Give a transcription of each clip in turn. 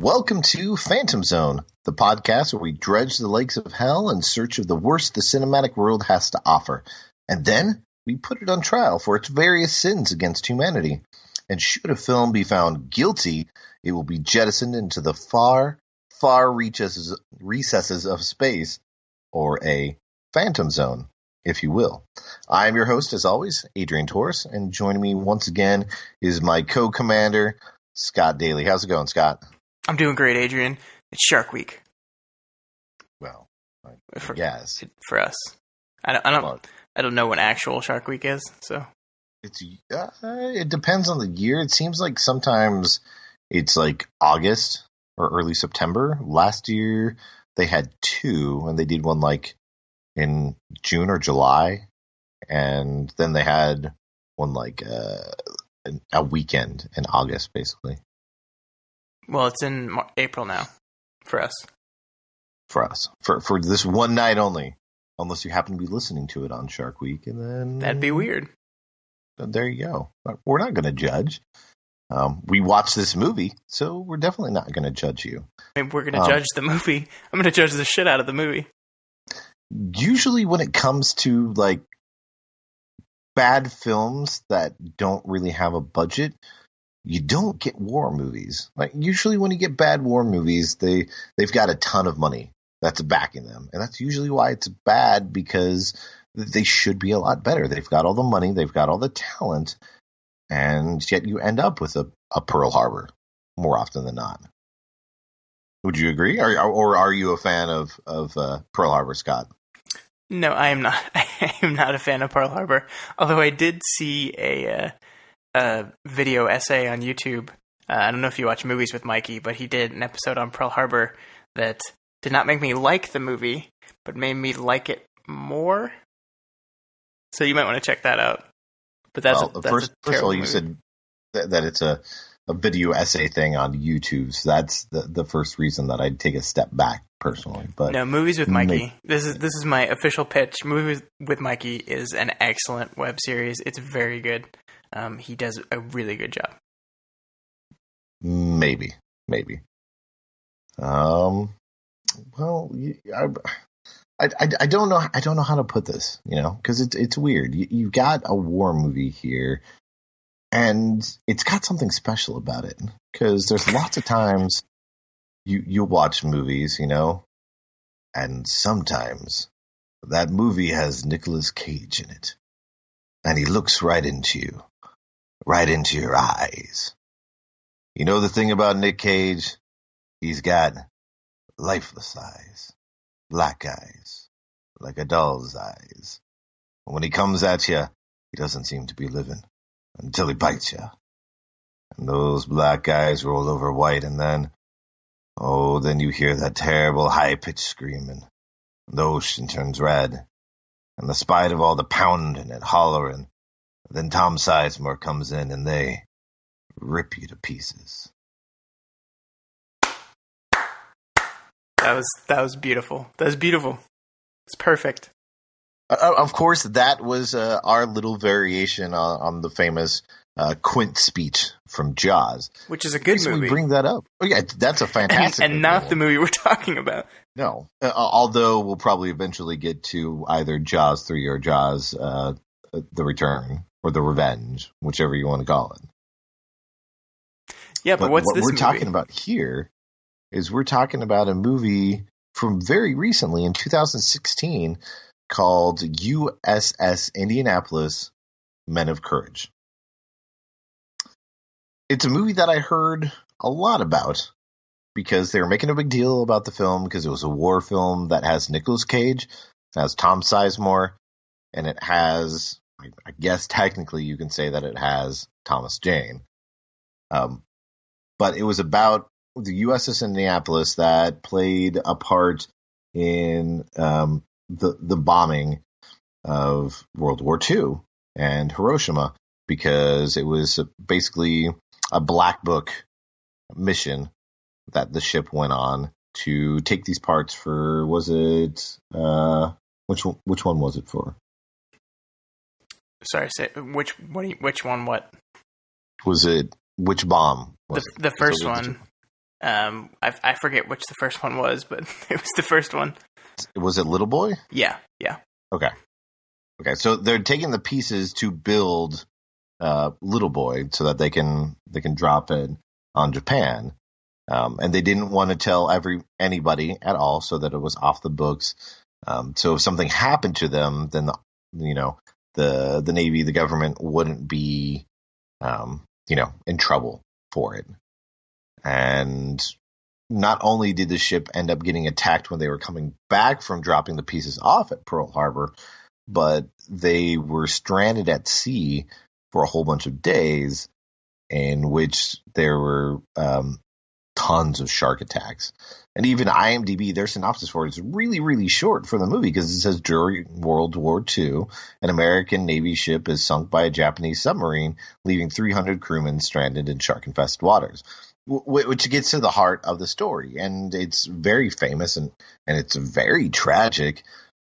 Welcome to Phantom Zone, the podcast where we dredge the lakes of hell in search of the worst the cinematic world has to offer. And then we put it on trial for its various sins against humanity. And should a film be found guilty, it will be jettisoned into the far, far recesses of space, or a Phantom Zone, if you will. I am your host, as always, Adrian Torres, and joining me once again is my co-commander, Scott Daly. How's it going, Scott? I'm doing great, Adrian. It's Shark Week. Well, yes, for us. I don't know when actual Shark Week is, so it depends on the year. It seems like sometimes it's like August or early September. Last year they had two, and they did one like in June or July, and then they had one like a weekend in August, basically. Well, it's in April now for us. For this one night only, unless you happen to be listening to it on Shark Week, and then that'd be weird. There you go. We're not going to judge. We watched this movie, so we're definitely not going to judge you. I mean, we're going to judge the movie. I'm going to judge the shit out of the movie. Usually when it comes to like bad films that don't really have a budget, you don't get war movies. Like usually when you get bad war movies, they've got a ton of money that's backing them. And that's usually why it's bad, because they should be a lot better. They've got all the money, they've got all the talent, and yet you end up with a Pearl Harbor more often than not. Would you agree? Or are you a fan of Pearl Harbor, Scott? No, I am not. I am not a fan of Pearl Harbor. Although I did see a video essay on YouTube. I don't know if you watch Movies with Mikey, but he did an episode on Pearl Harbor that did not make me like the movie, but made me like it more. So you might want to check that out. But first of all, you said that it's a video essay thing on YouTube. So that's the first reason that I'd take a step back personally. But no, Movies with Mikey. This is my official pitch. Movies with Mikey is an excellent web series. It's very good. He does a really good job. Maybe. Well, I don't know. I don't know how to put this, because it's weird. You've got a war movie here, and it's got something special about it. Because there's lots of times you watch movies, and sometimes that movie has Nicolas Cage in it, and he looks right into you. Right into your eyes. You know the thing about Nic Cage? He's got lifeless eyes, black eyes, like a doll's eyes. And when he comes at you, he doesn't seem to be living until he bites you. And those black eyes roll over white, and then you hear that terrible high-pitched screaming. And the ocean turns red. And despite of all the pounding and hollering, then Tom Sizemore comes in and they rip you to pieces. That was beautiful. That was beautiful. It's perfect. Of course, that was our little variation on the famous Quint speech from Jaws, which is a good movie. We bring that up. Oh yeah, that's a fantastic and not the movie we're talking about. No, although we'll probably eventually get to either Jaws 3 or Jaws The Return. Or The Revenge, whichever you want to call it. Yeah, but what's what this we're movie? Talking about here is we're talking about a movie from very recently in 2016 called USS Indianapolis, Men of Courage. It's a movie that I heard a lot about because they were making a big deal about the film because it was a war film that has Nicolas Cage, it has Tom Sizemore, and it has... I guess technically you can say that it has Thomas Jane. But it was about the USS Indianapolis that played a part in the bombing of World War II and Hiroshima, because it was basically a black book mission that the ship went on to take these parts for, was it, which one was it for? Sorry, say which one? What was it? Which bomb? The first one. I forget which the first one was, but it was the first one. Was it Little Boy? Yeah. Okay. So they're taking the pieces to build Little Boy so that they can drop it on Japan, and they didn't want to tell anybody at all, so that it was off the books. So if something happened to them, then the Navy, the government wouldn't be in trouble for it. And not only did the ship end up getting attacked when they were coming back from dropping the pieces off at Pearl Harbor, but they were stranded at sea for a whole bunch of days, in which there were tons of shark attacks. And even IMDb, their synopsis for it is really, really short for the movie, because it says during World War II, an American Navy ship is sunk by a Japanese submarine, leaving 300 crewmen stranded in shark-infested waters, which gets to the heart of the story. And it's very famous and it's very tragic.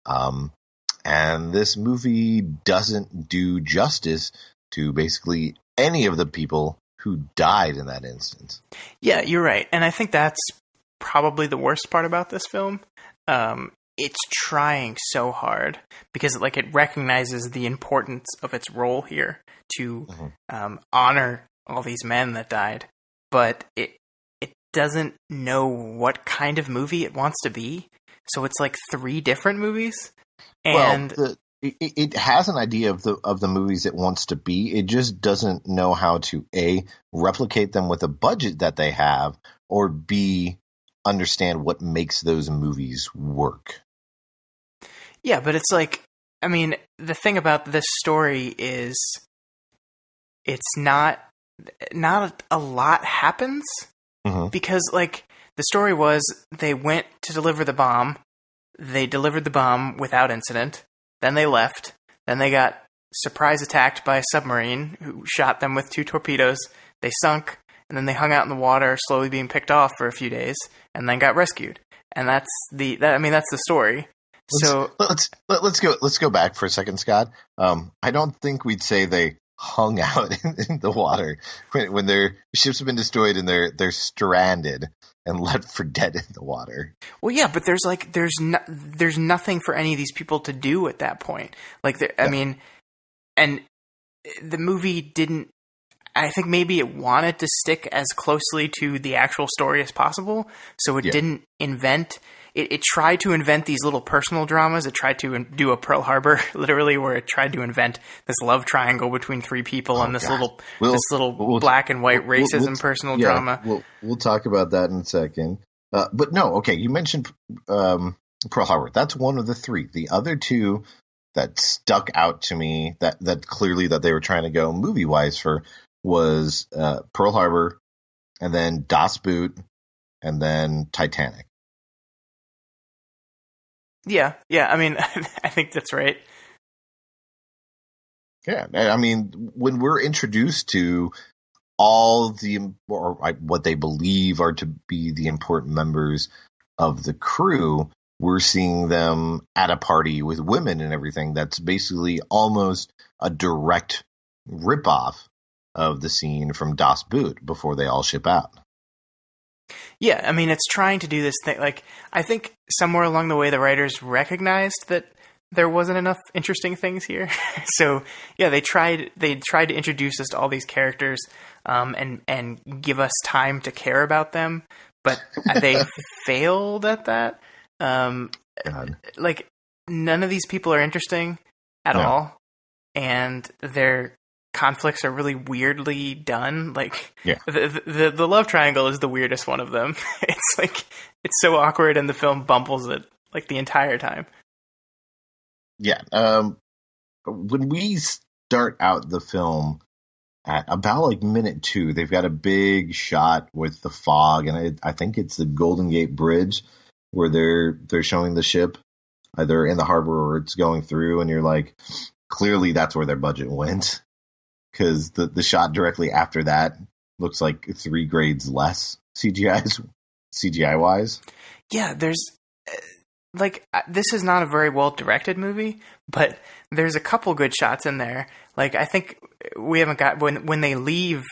And this movie doesn't do justice to basically any of the people who died in that instance. Yeah, you're right. And I think that's probably the worst part about this film. It's trying so hard because it recognizes the importance of its role here to honor all these men that died. But it doesn't know what kind of movie it wants to be. So it's like 3 different movies. And it has an idea of the movies it wants to be. It just doesn't know how to A, replicate them with a budget that they have, or B, understand what makes those movies work. Yeah, but it's the thing about this story is it's not a lot happens, because the story was they went to deliver the bomb. They delivered the bomb without incident. Then they left. Then they got surprise attacked by a submarine who shot them with 2 torpedoes. They sunk, and then they hung out in the water, slowly being picked off for a few days, and then got rescued. And that's the story. Let's go back for a second, Scott. I don't think we'd say they hung out in the water when their ships have been destroyed and they're stranded and left for dead in the water. Well, yeah, but there's nothing for any of these people to do at that point. And the movie didn't. I think maybe it wanted to stick as closely to the actual story as possible, so it didn't invent. It tried to invent these little personal dramas. It tried to do a Pearl Harbor, literally, where it tried to invent this love triangle between 3 people and this little black and white racism personal drama. We'll talk about that in a second. But no, okay, you mentioned Pearl Harbor. That's one of the 3. The other 2 that stuck out to me that clearly that they were trying to go movie-wise for was Pearl Harbor, and then Das Boot, and then Titanic. Yeah. I think that's right. Yeah, when we're introduced to all what they believe are to be the important members of the crew, we're seeing them at a party with women and everything. That's basically almost a direct ripoff of the scene from Das Boot before they all ship out. Yeah, it's trying to do this thing. I think somewhere along the way, the writers recognized that there wasn't enough interesting things here. So yeah, they tried to introduce us to all these characters, and give us time to care about them, but they failed at that. None of these people are interesting at all, and their conflicts are really weirdly done. The love triangle is the weirdest one of them. It's so awkward, and the film bumbles it the entire time. Yeah. When we start out the film at about minute 2, they've got a big shot with the fog, and I think it's the Golden Gate Bridge where they're showing the ship either in the harbor or it's going through, and you're clearly that's where their budget went, because the shot directly after that looks like 3 grades less CGI wise. Yeah, there's this is not a very well directed movie, but there's a couple good shots in there. I think we haven't got when they leave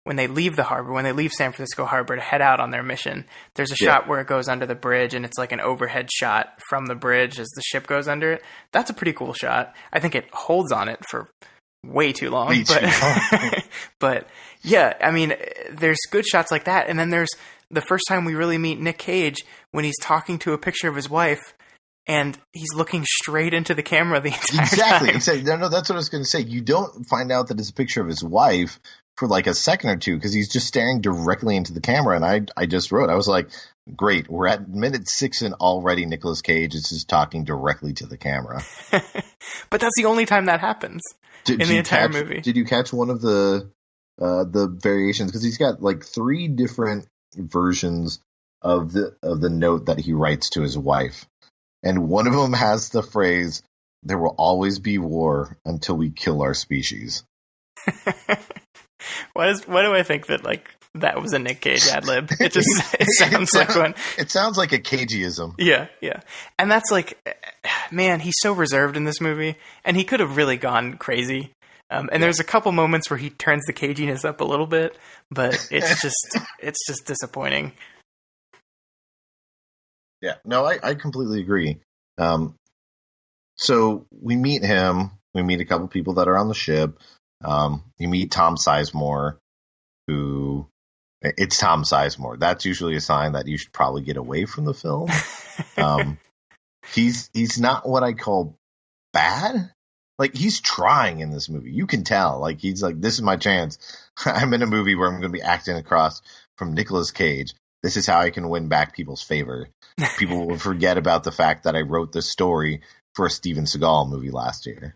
when they leave the harbor, when they leave San Francisco Harbor to head out on their mission, there's a shot where it goes under the bridge, and it's like an overhead shot from the bridge as the ship goes under it. That's a pretty cool shot. I think it holds on it for way too long. But yeah, I mean, there's good shots like that. And then there's the first time we really meet Nic Cage when he's talking to a picture of his wife, and he's looking straight into the camera the entire time. Exactly. No, that's what I was going to say. You don't find out that it's a picture of his wife for like a second or two because he's just staring directly into the camera. And I just wrote, I was like, great, we're at minute 6 and already Nicolas Cage is just talking directly to the camera. But that's the only time that happens in the entire movie. Did you catch one of the variations? Because he's got like 3 different versions of the note that he writes to his wife. And one of them has the phrase, "There will always be war until we kill our species." Why do I think that like that was a Nic Cage ad lib? It sounds like one. It sounds like a Cageism. Yeah. And that's like, man, he's so reserved in this movie, and he could have really gone crazy. And there's a couple moments where he turns the caginess up a little bit, but it's just disappointing. Yeah, no, I completely agree. So we meet him. We meet a couple people that are on the ship. You meet Tom Sizemore, who it's Tom Sizemore. That's usually a sign that you should probably get away from the film. He's not what I call bad. Like, he's trying in this movie. You can tell. Like, he's like, this is my chance. I'm in a movie where I'm going to be acting across from Nicolas Cage. This is how I can win back people's favor. People will forget about the fact that I wrote this story for a Steven Seagal movie last year.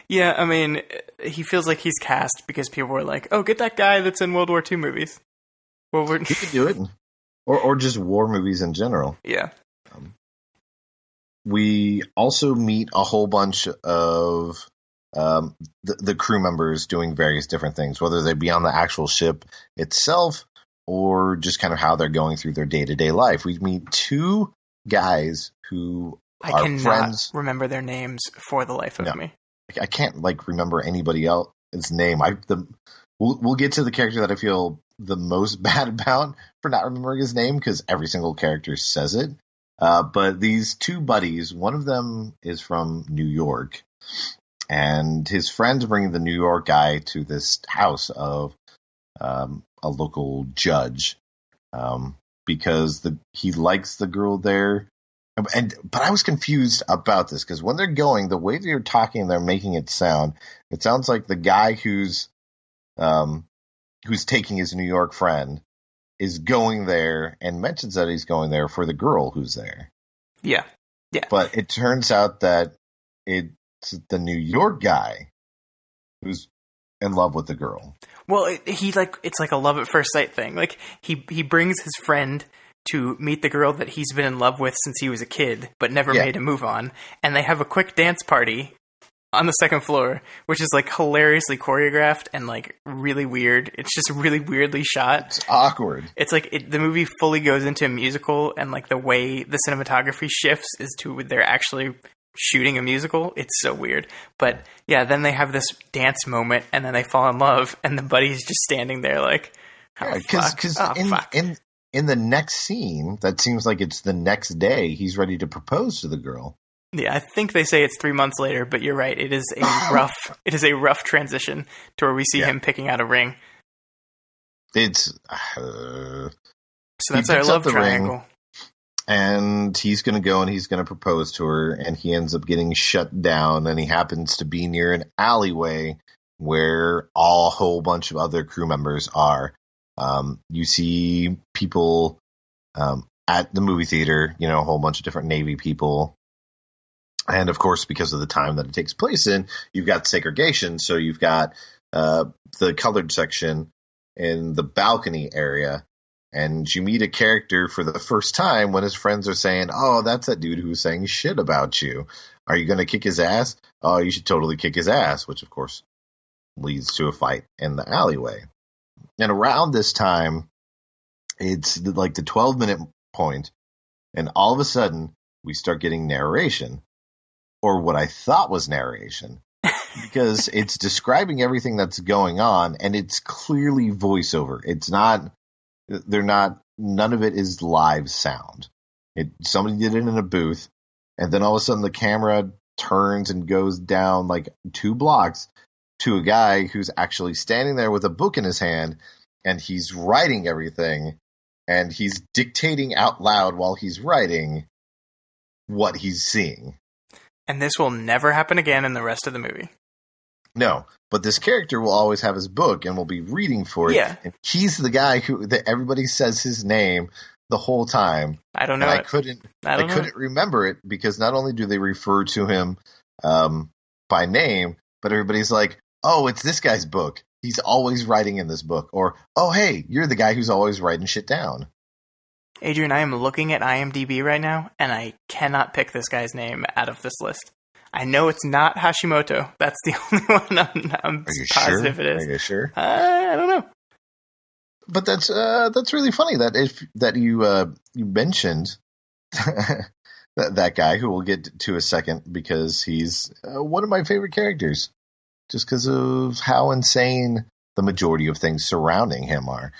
Yeah, I mean, he feels like he's cast because people were like, oh, get that guy that's in World War II movies. Well, you could do it. Or just war movies in general. Yeah. We also meet a whole bunch of the crew members doing various different things, whether they be on the actual ship itself or just kind of how they're going through their day-to-day life. We meet 2 guys who are friends. I cannot remember their names for the life of me. I can't remember anybody else's name. We'll get to the character that I feel the most bad about for not remembering his name because every single character says it. But these 2 buddies, one of them is from New York, and his friends bring the New York guy to this house of a local judge because he likes the girl there. But I was confused about this because when they're going, the way they're talking, they're making it sounds like the guy who's taking his New York friend is going there and mentions that he's going there for the girl who's there. Yeah. But it turns out that it's the New York guy who's in love with the girl. Well, it's like a love at first sight thing. Like he brings his friend to meet the girl that he's been in love with since he was a kid, but never made a move on. And they have a quick dance party on the second floor, which is like hilariously choreographed and like really weird. It's just really weirdly shot. It's awkward. It's like the movie fully goes into a musical, and like the way the cinematography shifts is to they're actually shooting a musical. It's so weird. But yeah, then they have this dance moment, and then they fall in love, and the buddy's just standing there like, because in the next scene, that seems like it's the next day, he's ready to propose to the girl. Yeah, I think they say it's 3 months later, but you're right. It is a rough transition to where we see him picking out a ring. It's so that's our love triangle. And he's going to go and he's going to propose to her, and he ends up getting shut down, and he happens to be near an alleyway where a whole bunch of other crew members are. You see people at the movie theater, a whole bunch of different Navy people. And, of course, because of the time that it takes place in, you've got segregation. So you've got the colored section in the balcony area. And you meet a character for the first time when his friends are saying, oh, that's that dude who's saying shit about you. Are you going to kick his ass? Oh, you should totally kick his ass, which, of course, leads to a fight in the alleyway. And around this time, it's like the 12-minute point, and all of a sudden, we start getting narration, or what I thought was narration, because it's describing everything that's going on, and it's clearly voiceover. None of it is live sound. Somebody did it in a booth, and then all of a sudden the camera turns and goes down like 2 blocks to a guy who's actually standing there with a book in his hand, and he's writing everything, and he's dictating out loud while he's writing what he's seeing. And this will never happen again in the rest of the movie. No, but this character will always have his book and will be reading for it. Yeah. And he's the guy that everybody says his name the whole time. I don't know. I couldn't remember it because not only do they refer to him by name, but everybody's like, oh, it's this guy's book. He's always writing in this book. Or, oh, hey, you're the guy who's always writing shit down. Adrian, I am looking at IMDb right now, and I cannot pick this guy's name out of this list. I know it's not Hashimoto. That's the only one I'm positive sure? it is. Are you sure? I don't know. But that's really funny that you mentioned that guy, who we'll get to a second, because he's one of my favorite characters, just because of how insane the majority of things surrounding him are.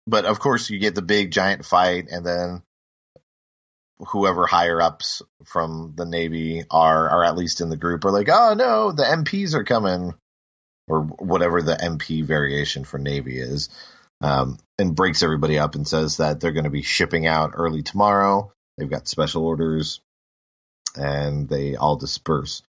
But of course, you get the big giant fight, and then whoever higher ups from the Navy are at least in the group are like, oh no, the MPs are coming, or whatever the MP variation for Navy is, and breaks everybody up and says that they're going to be shipping out early tomorrow. They've got special orders, and they all disperse.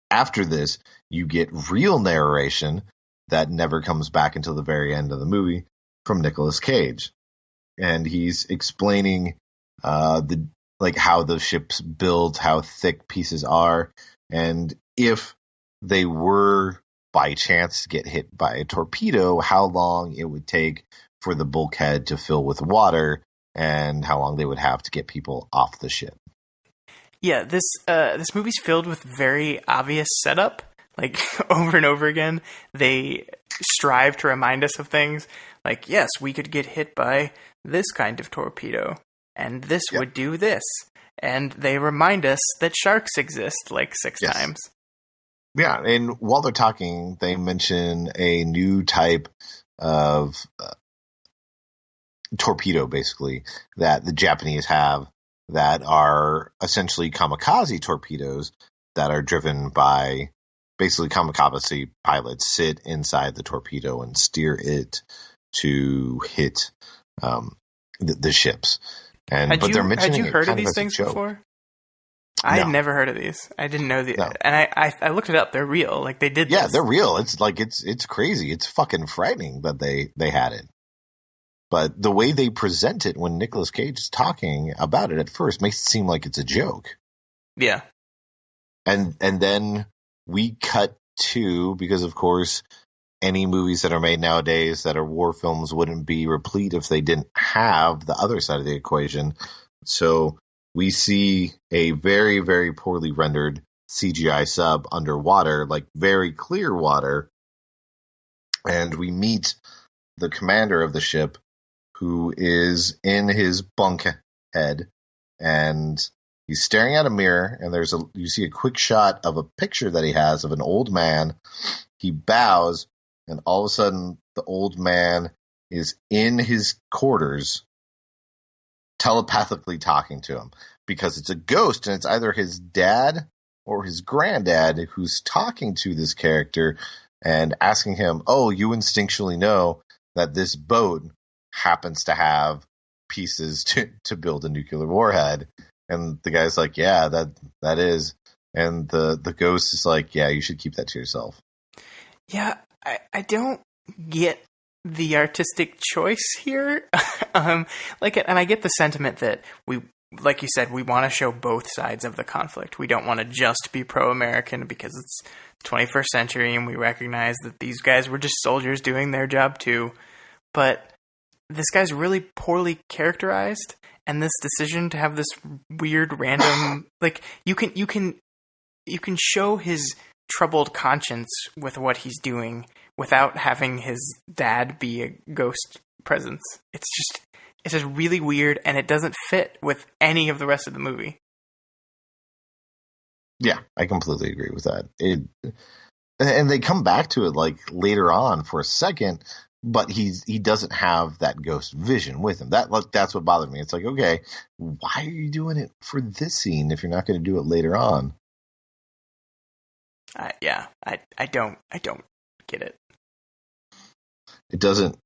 After this, you get real narration that never comes back until the very end of the movie from Nicolas Cage. And he's explaining how the ship's built, how thick pieces are, and if they were by chance to get hit by a torpedo, how long it would take for the bulkhead to fill with water, and how long they would have to get people off the ship. Yeah, this movie's filled with very obvious setup. Like, over and over again, they strive to remind us of things. Like, yes, we could get hit by this kind of torpedo, and this would do this. And they remind us that sharks exist like 6 times. Yeah, and while they're talking, they mention a new type of torpedo, basically, that the Japanese have, that are essentially kamikaze torpedoes that are driven by... Basically, kamikaze pilots sit inside the torpedo and steer it to hit the ships. Had you heard of these things before? I had never heard of these. I didn't know the. No. And I looked it up. They're real. Like, they did. Yeah, they're real. It's like it's crazy. It's fucking frightening that they had it. But the way they present it when Nicolas Cage is talking about it at first makes it seem like it's a joke. Yeah. And then we cut to, because of course any movies that are made nowadays that are war films wouldn't be replete if they didn't have the other side of the equation. So we see a very, very poorly rendered CGI sub underwater, like very clear water. And we meet the commander of the ship, who is in his bunk head, and he's staring at a mirror, and you see a quick shot of a picture that he has of an old man. He bows, and all of a sudden, the old man is in his quarters, telepathically talking to him, because it's a ghost, and it's either his dad or his granddad who's talking to this character and asking him, oh, you instinctually know that this boat happens to have pieces to build a nuclear warhead. And the guy's like, yeah, that is. And the ghost is like, yeah, you should keep that to yourself. Yeah, I don't get the artistic choice here. And I get the sentiment that we, like you said, we want to show both sides of the conflict. We don't want to just be pro-American because it's 21st century and we recognize that these guys were just soldiers doing their job too. But this guy's really poorly characterized. And this decision to have this weird random, like, you can show his troubled conscience with what he's doing without having his dad be a ghost presence. It's just really weird, and it doesn't fit with any of the rest of the movie. Yeah, I completely agree with that. And they come back to it like later on for a second, but he doesn't have that ghost vision with him. That's what bothered me. It's like, okay, why are you doing it for this scene if you're not going to do it later on? I don't get it. It doesn't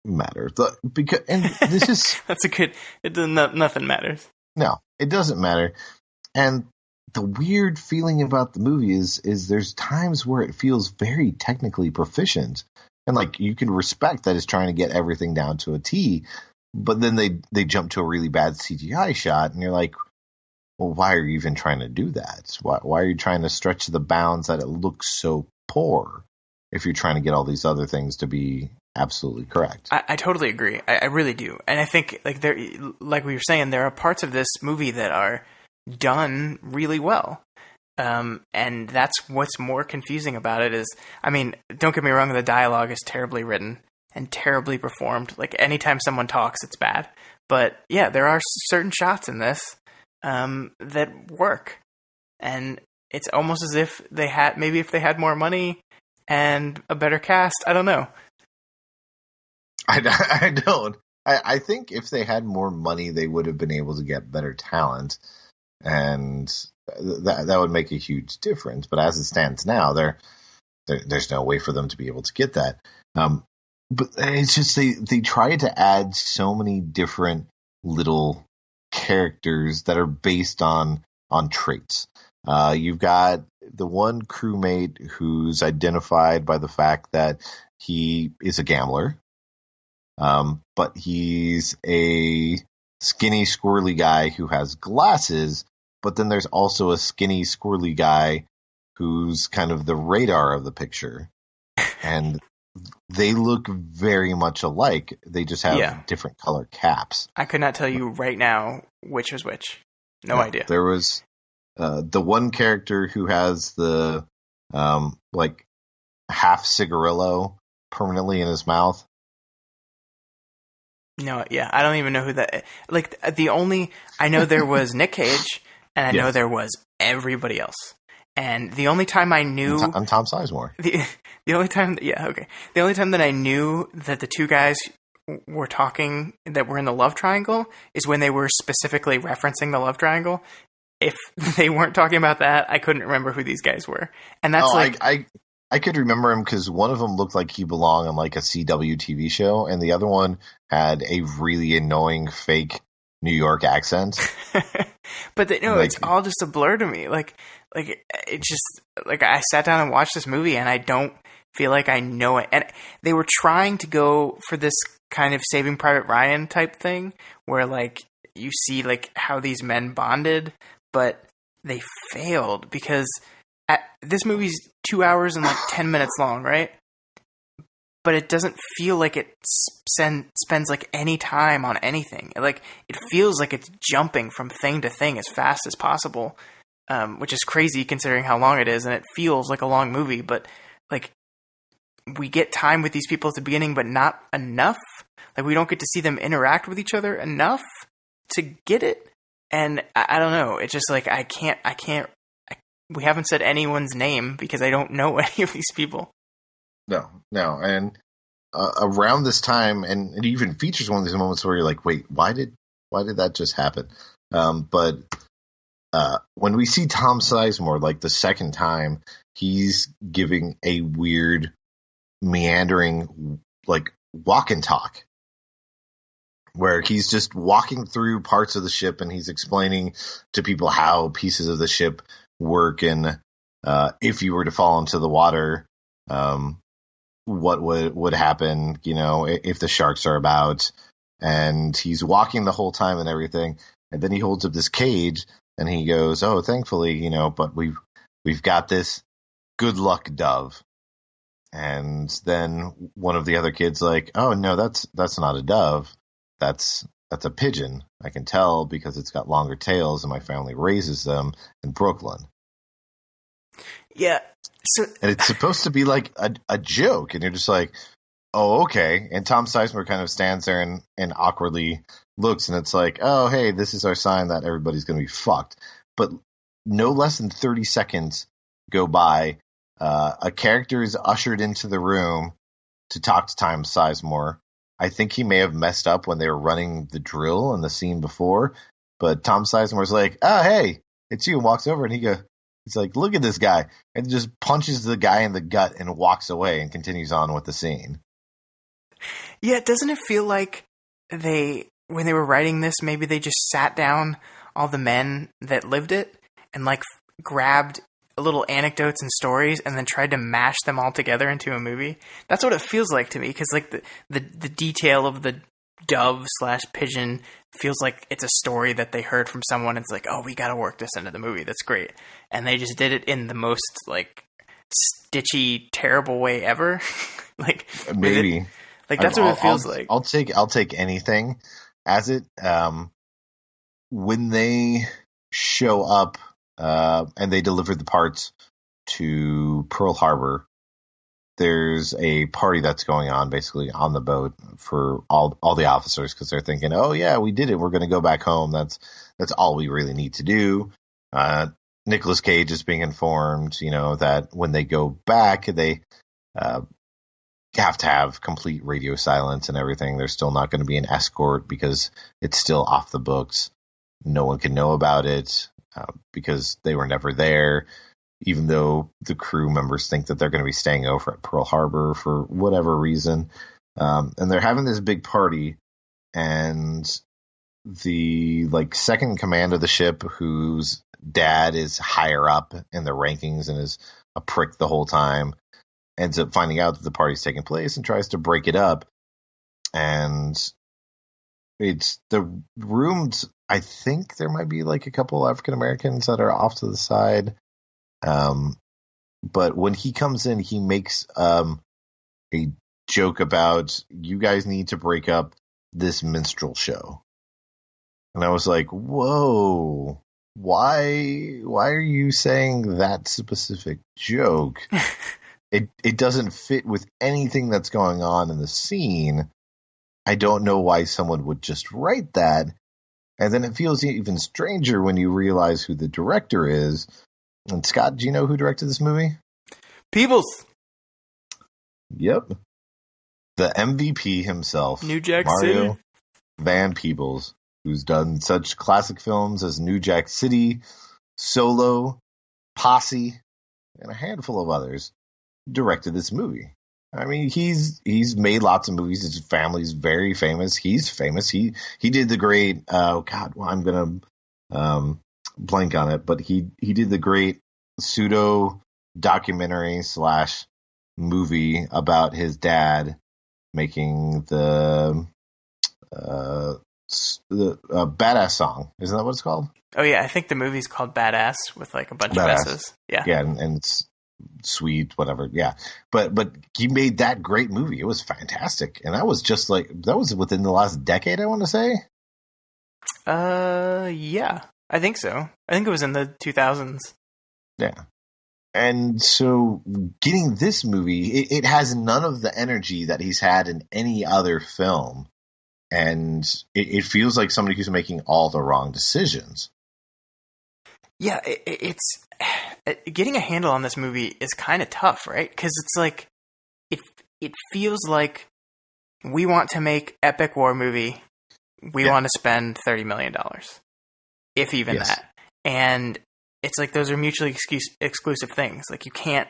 matter because, and this is that's a good. It doesn't. Nothing matters. No, it doesn't matter. And the weird feeling about the movie is there's times where it feels very technically proficient, and like you can respect that it's trying to get everything down to a T, but then they jump to a really bad CGI shot, and you're like, well, why are you even trying to do that? Why are you trying to stretch the bounds that it looks so poor if you're trying to get all these other things to be absolutely correct? I totally agree. I really do. And I think like we were saying, there are parts of this movie that are done really well. And that's what's more confusing about it is, I mean, don't get me wrong, the dialogue is terribly written and terribly performed. Like anytime someone talks, it's bad. But yeah, there are certain shots in this that work. And it's almost as if if they had more money and a better cast. I don't know. I don't. I think if they had more money, they would have been able to get better talent, and that would make a huge difference. But as it stands now, there's no way for them to be able to get that. But it's just they try to add so many different little characters that are based on traits. You've got the one crewmate who's identified by the fact that he is a gambler. But he's a skinny, squirrely guy who has glasses, but then there's also a skinny, squirrely guy who's kind of the radar of the picture. And they look very much alike. They just have different color caps. I could not tell you right now which was which. No idea. There was the one character who has the like half cigarillo permanently in his mouth. No, yeah, I don't even know who that. Like I know there was Nic Cage, and I know there was everybody else. And the only time I knew, I'm Tom Sizemore. The only time, the only time that I knew that the two guys were talking that were in the love triangle is when they were specifically referencing the love triangle. If they weren't talking about that, I couldn't remember who these guys were. And that's I could remember him because one of them looked like he belonged on like a CW TV show, and the other one had a really annoying fake New York accent. But it's all just a blur to me. Like it just like I sat down and watched this movie, and I don't feel like I know it. And they were trying to go for this kind of Saving Private Ryan type thing, where like you see like how these men bonded, but they failed because. This movie's 2 hours and like 10 minutes long, right? But it doesn't feel like it spends like any time on anything. Like it feels like it's jumping from thing to thing as fast as possible, which is crazy considering how long it is, and it feels like a long movie. But like we get time with these people at the beginning, but not enough. Like we don't get to see them interact with each other enough to get it. And I don't know. It's just like I can't. We haven't said anyone's name because I don't know any of these people. No. And around this time, and it even features one of these moments where you're like, wait, why did that just happen? But when we see Tom Sizemore, like the second time, he's giving a weird, meandering, like walk and talk, where he's just walking through parts of the ship and he's explaining to people how pieces of the ship work, and if you were to fall into the water, what would happen, if the sharks are about. And he's walking the whole time and everything, and then he holds up this cage and he goes, oh, thankfully, but we've got this good luck dove. And then one of the other kids like, oh no, that's not a dove, that's a pigeon. I can tell because it's got longer tails and my family raises them in Brooklyn. Yeah. And it's supposed to be like a joke. And you're just like, oh, okay. And Tom Sizemore kind of stands there and awkwardly looks. And it's like, oh, hey, this is our sign that everybody's going to be fucked. But no less than 30 seconds go by. A character is ushered into the room to talk to Tom Sizemore. I think he may have messed up when they were running the drill in the scene before, but Tom Sizemore's like, "Oh, hey, it's you," and walks over, and he's like, "Look at this guy," and just punches the guy in the gut and walks away and continues on with the scene. Yeah, doesn't it feel like when they were writing this, maybe they just sat down all the men that lived it and like grabbed little anecdotes and stories and then tried to mash them all together into a movie? That's what it feels like to me, because like the detail of the dove / pigeon feels like it's a story that they heard from someone. It's like, oh, we got to work this into the movie. That's great. And they just did it in the most like stitchy, terrible way ever. Like maybe. Like that's what it feels like. I'll take anything as it. When they show up and they deliver the parts to Pearl Harbor, there's a party that's going on basically on the boat for all the officers, because they're thinking, oh yeah, we did it. We're going to go back home. That's all we really need to do. Nicolas Cage is being informed, that when they go back, they have to have complete radio silence and everything. There's still not going to be an escort because it's still off the books. No one can know about it because they were never there, even though the crew members think that they're going to be staying over at Pearl Harbor for whatever reason. And they're having this big party, and the second in command of the ship, whose dad is higher up in the rankings and is a prick the whole time, ends up finding out that the party's taking place and tries to break it up. And it's the rooms. I think there might be a couple African Americans that are off to the side. But when he comes in, he makes a joke about, you guys need to break up this minstrel show. And I was like, whoa, why are you saying that specific joke? It doesn't fit with anything that's going on in the scene. I don't know why someone would just write that. And then it feels even stranger when you realize who the director is. And Scott, do you know who directed this movie? Peebles. Yep. The MVP himself. New Jack Mario City. Van Peebles, who's done such classic films as New Jack City, Solo, Posse, and a handful of others, directed this movie. I mean, he's made lots of movies. His family's very famous. He's famous. He did the great, I'm going to blank on it, but he did the great pseudo documentary / movie about his dad making the Badass song. Isn't that what it's called? Oh yeah, I think the movie's called Badass with a bunch of S's. Yeah. Yeah, and it's sweet, whatever. Yeah. But he made that great movie. It was fantastic. And that was that was within the last decade, I want to say. Yeah. I think so. I think it was in the 2000s. Yeah. And so getting this movie, it has none of the energy that he's had in any other film. And it feels like somebody who's making all the wrong decisions. Yeah, it's getting a handle on this movie is kind of tough, right? Because it's it feels like we want to make epic war movie. We want to spend $30 million, if even that. And it's like those are mutually exclusive things. Like you can't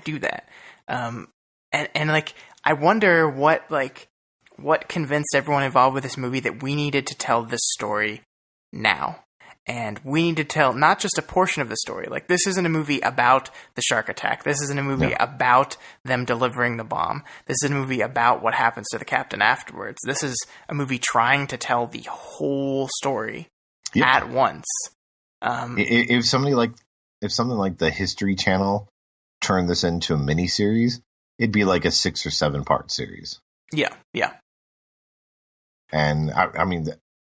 do that. And I wonder what convinced everyone involved with this movie that we needed to tell this story now. And we need to tell not just a portion of the story. Like, this isn't a movie about the shark attack. This isn't a movie about them delivering the bomb. This is a movie about what happens to the captain afterwards. This is a movie trying to tell the whole story at once. If something like the History Channel turned this into a miniseries, it'd be like a 6 or 7 part series. Yeah. And I mean,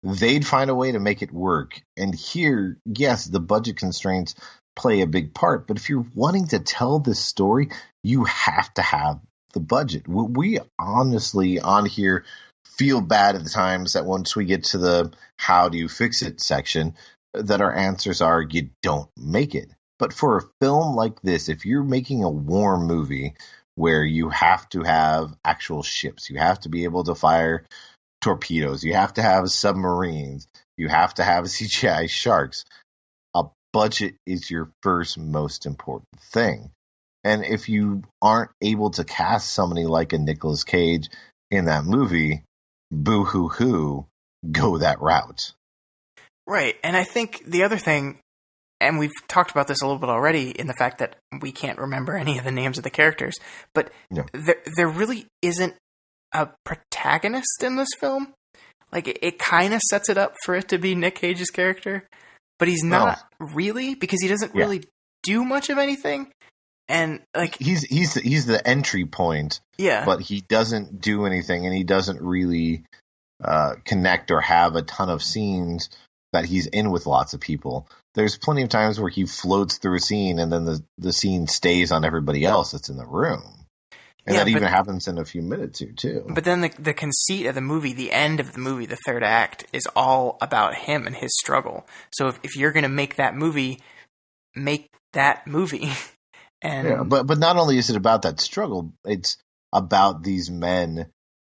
they'd find a way to make it work. And here, yes, the budget constraints play a big part. But if you're wanting to tell this story, you have to have the budget. We honestly on here feel bad at the times that once we get to the how do you fix it section, that our answers are you don't make it. But for a film like this, if you're making a war movie where you have to have actual ships, you have to be able to fire torpedoes, you have to have submarines, you have to have CGI sharks, a budget is your first most important thing. And if you aren't able to cast somebody like a Nicolas Cage in that movie, boo-hoo-hoo, go that route. Right. And I think the other thing, and we've talked about this a little bit already in the fact that we can't remember any of the names of the characters, but there really isn't a protagonist in this film. Like, it kind of sets it up for it to be Nick Cage's character, but he's not really, because he doesn't really do much of anything. And like he's the entry point, but he doesn't do anything, and he doesn't really connect or have a ton of scenes that he's in with lots of people. There's plenty of times where he floats through a scene, and then the scene stays on everybody else that's in the room, and that even happens in a few minutes here too. But then the conceit of the movie, the end of the movie, the third act, is all about him and his struggle. So if you're going to make that movie, make that movie. And but not only is it about that struggle, it's about these men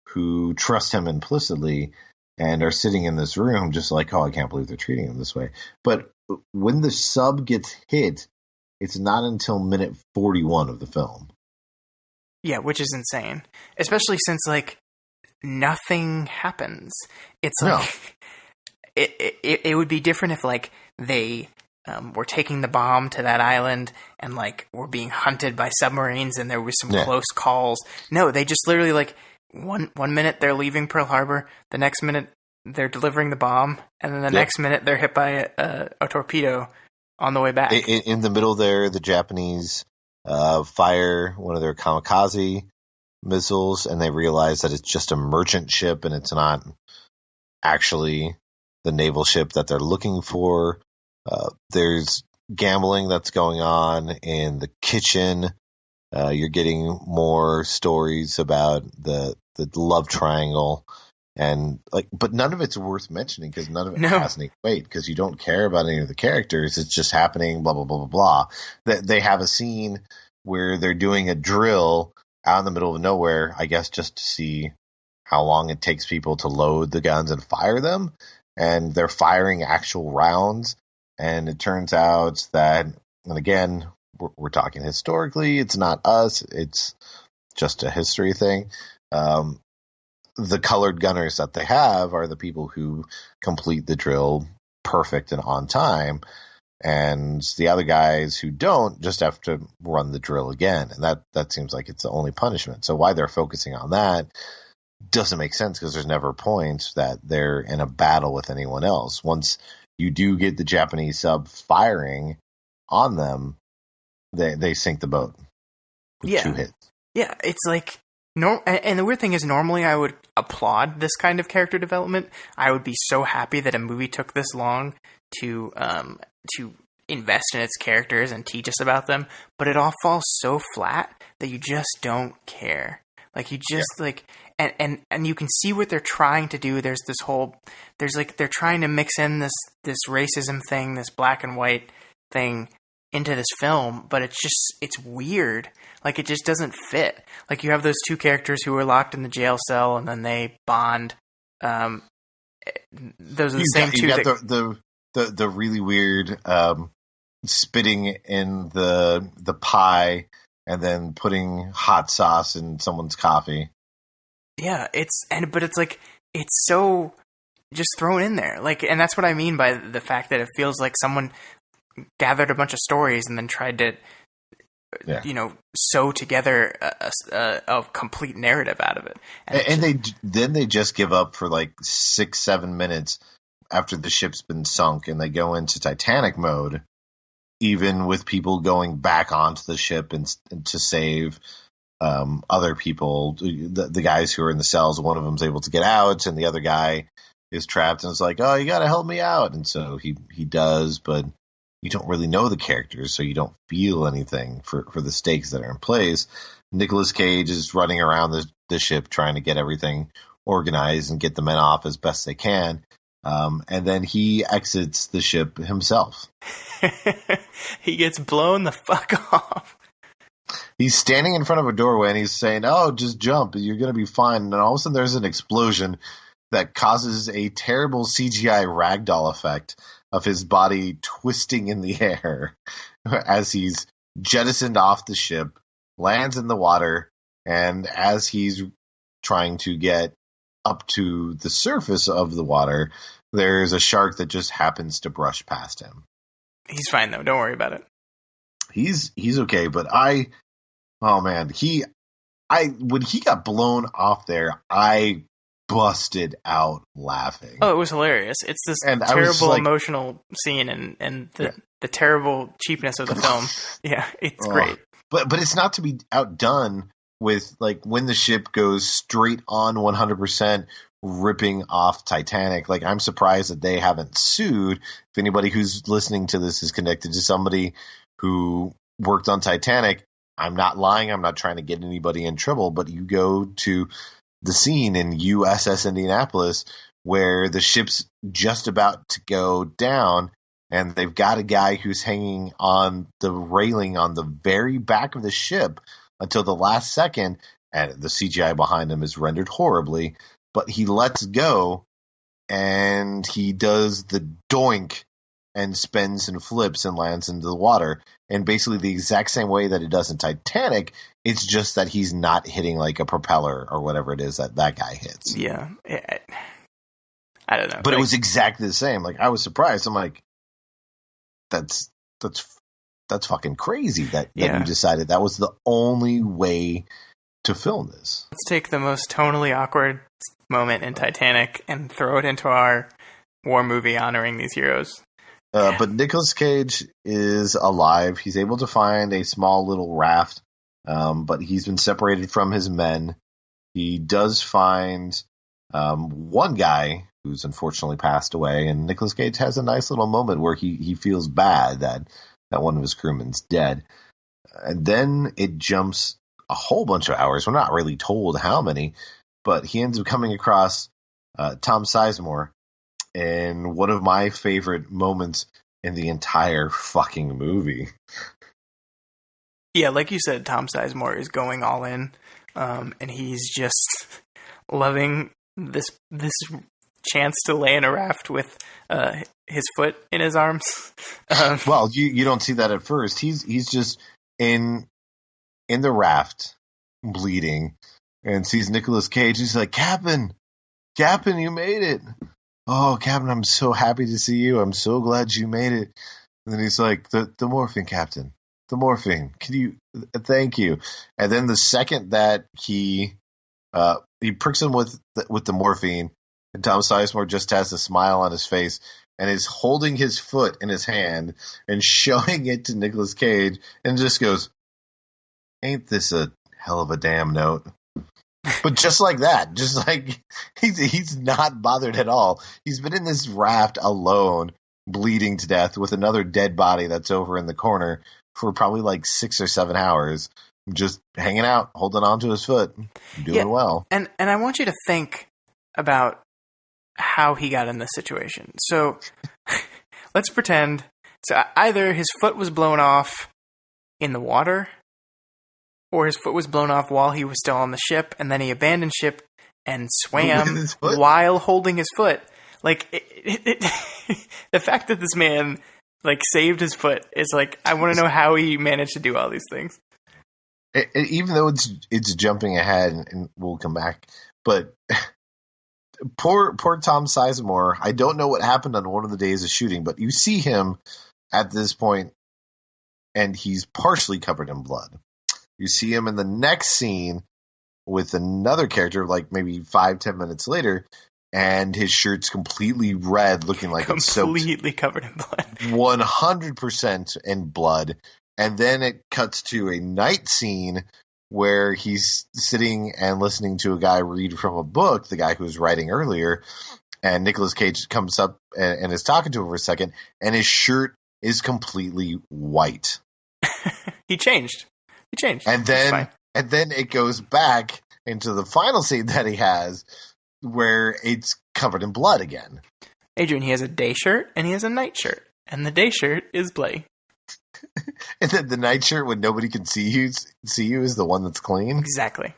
who trust him implicitly and are sitting in this room just like, oh, I can't believe they're treating him this way. But when the sub gets hit, it's not until minute 41 of the film. Yeah, which is insane. Especially since, like, nothing happens. It's like... It would be different if, like, they... we're taking the bomb to that island and like we're being hunted by submarines and there was some close calls. No, they just literally like one minute they're leaving Pearl Harbor, the next minute they're delivering the bomb, and then the next minute they're hit by a torpedo on the way back. In the middle there, the Japanese fire one of their kamikaze missiles, and they realize that it's just a merchant ship and it's not actually the naval ship that they're looking for. There's gambling that's going on in the kitchen. You're getting more stories about the love triangle, and like, but none of it's worth mentioning because none of it has any weight because you don't care about any of the characters. It's just happening. Blah blah blah blah blah. They have a scene where they're doing a drill out in the middle of nowhere, I guess, just to see how long it takes people to load the guns and fire them, and they're firing actual rounds. And it turns out that, and again, we're talking historically, it's not us, it's just a history thing. The colored gunners that they have are the people who complete the drill perfect and on time. And the other guys who don't just have to run the drill again. And that seems like it's the only punishment. So why they're focusing on that doesn't make sense because there's never a point that they're in a battle with anyone else. Once you do get the Japanese sub firing on them, they sink the boat with 2 hits. Yeah, it's like and the weird thing is normally I would applaud this kind of character development. I would be so happy that a movie took this long to invest in its characters and teach us about them, but it all falls so flat that you just don't care. Like you just like and you can see what they're trying to do. There's they're trying to mix in this racism thing, this black and white thing into this film, but it's weird. Like it just doesn't fit. Like you have those 2 characters who are locked in the jail cell and then they bond. Those are the same 2. You got the really weird spitting in the pie and then putting hot sauce in someone's coffee. Yeah, but it's like it's so just thrown in there. Like, and that's what I mean by the fact that it feels like someone gathered a bunch of stories and then tried to, sew together a complete narrative out of it. And they just give up for like 6-7 minutes after the ship's been sunk, and they go into Titanic mode, even with people going back onto the ship and to save other people. The guys who are in the cells, one of them's able to get out, and the other guy is trapped and is like, oh, you got to help me out. And so he does, but you don't really know the characters, so you don't feel anything for the stakes that are in place. Nicolas Cage is running around the ship trying to get everything organized and get the men off as best they can. And then he exits the ship himself. He gets blown the fuck off. He's standing in front of a doorway and he's saying, "Oh, just jump. You're going to be fine." And all of a sudden there's an explosion that causes a terrible CGI ragdoll effect of his body twisting in the air as he's jettisoned off the ship, lands in the water, and as he's trying to get up to the surface of the water, there's a shark that just happens to brush past him. He's fine though. Don't worry about it. He's okay, but when he got blown off there, I busted out laughing. Oh, it was hilarious. It's this terrible emotional scene and the terrible cheapness of the film. Yeah, it's great. But it's not to be outdone with like when the ship goes straight on 100% ripping off Titanic. Like, I'm surprised that they haven't sued. If anybody who's listening to this is connected to somebody who worked on Titanic, I'm not lying. I'm not trying to get anybody in trouble, but you go to the scene in USS Indianapolis where the ship's just about to go down and they've got a guy who's hanging on the railing on the very back of the ship until the last second, and the CGI behind him is rendered horribly, but he lets go and he does the doink and spins and flips and lands into the water. And basically the exact same way that it does in Titanic, it's just that he's not hitting like a propeller or whatever it is that guy hits. Yeah. I don't know. But it was exactly the same. Like, I was surprised. I'm like, that's fucking crazy that you decided that was the only way to film this. Let's take the most tonally awkward moment in Titanic and throw it into our war movie honoring these heroes. But Nicolas Cage is alive. He's able to find a small little raft, but he's been separated from his men. He does find one guy who's unfortunately passed away, and Nicolas Cage has a nice little moment where he feels bad that one of his crewmen's dead. And then it jumps a whole bunch of hours. We're not really told how many, but he ends up coming across Tom Sizemore in one of my favorite moments in the entire fucking movie. Yeah, like you said, Tom Sizemore is going all in, and he's just loving this chance to lay in a raft with his foot in his arms. Well, you don't see that at first. He's just in the raft, bleeding, and sees Nicolas Cage. He's like, Captain, you made it. Oh, Captain, I'm so happy to see you. I'm so glad you made it. And then he's like, the morphine, Captain. The morphine. Can you? Thank you. And then the second that he pricks him with the morphine, and Tom Sizemore just has a smile on his face and is holding his foot in his hand and showing it to Nicolas Cage and just goes, "Ain't this a hell of a damn note?" But just like that, just like he's not bothered at all. He's been in this raft alone, bleeding to death with another dead body that's over in the corner for probably like 6 or 7 hours, just hanging out, holding on to his foot, doing well. And I want you to think about how he got in this situation. So let's pretend, so either his foot was blown off in the water, or his foot was blown off while he was still on the ship, and then he abandoned ship and swam while holding his foot. Like, the fact that this man, like, saved his foot is like, I want to know how he managed to do all these things. Even though it's jumping ahead, and we'll come back, but poor Tom Sizemore, I don't know what happened on one of the days of shooting, but you see him at this point, and he's partially covered in blood. You see him in the next scene with another character, like maybe 5-10 minutes later, and his shirt's completely red, looking like it's soaked, completely covered in blood, 100% in blood. And then it cuts to a night scene where he's sitting and listening to a guy read from a book, the guy who was writing earlier, and Nicolas Cage comes up and is talking to him for a second, and his shirt is completely white. He changed. And then it goes back into the final scene that he has where it's covered in blood again. Adrian, he has a day shirt and he has a night shirt. And the day shirt is bloody. And then the night shirt, when nobody can see you, is the one that's clean? Exactly.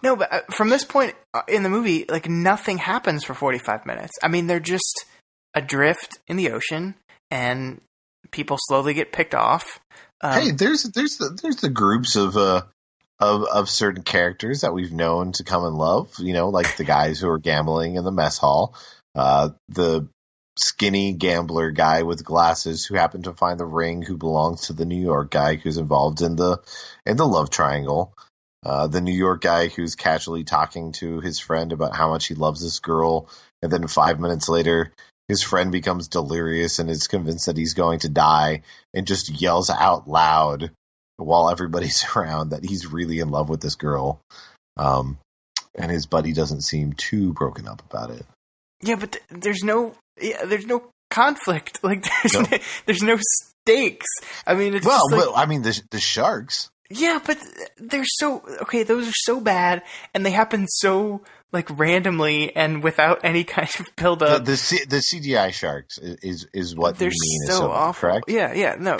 No, but from this point in the movie, like, nothing happens for 45 minutes. I mean, they're just adrift in the ocean, and people slowly get picked off. Hey, there's the groups of certain characters that we've known to come and love. You know, like the guys who are gambling in the mess hall, the skinny gambler guy with glasses who happened to find the ring, who belongs to the New York guy who's involved in the love triangle. The New York guy who's casually talking to his friend about how much he loves this girl, and then 5 minutes later, his friend becomes delirious and is convinced that he's going to die and just yells out loud while everybody's around that he's really in love with this girl. And his buddy doesn't seem too broken up about it. Yeah, but there's no conflict. Like, there's no stakes. I mean, it's the sharks. Yeah, but they're those are so bad, and they happen so, like, randomly and without any kind of build up. The CGI sharks is what they're you mean. So is so awful. Correct? Yeah, no.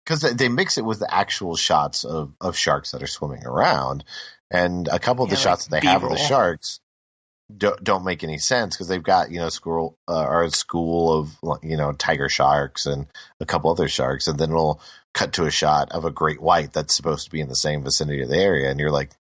Because they mix it with the actual shots of sharks that are swimming around, and a couple of the shots that they have of the sharks don't make any sense, because they've got, you know, a school of, you know, tiger sharks and a couple other sharks, and then it'll cut to a shot of a great white that's supposed to be in the same vicinity of the area, and you're like,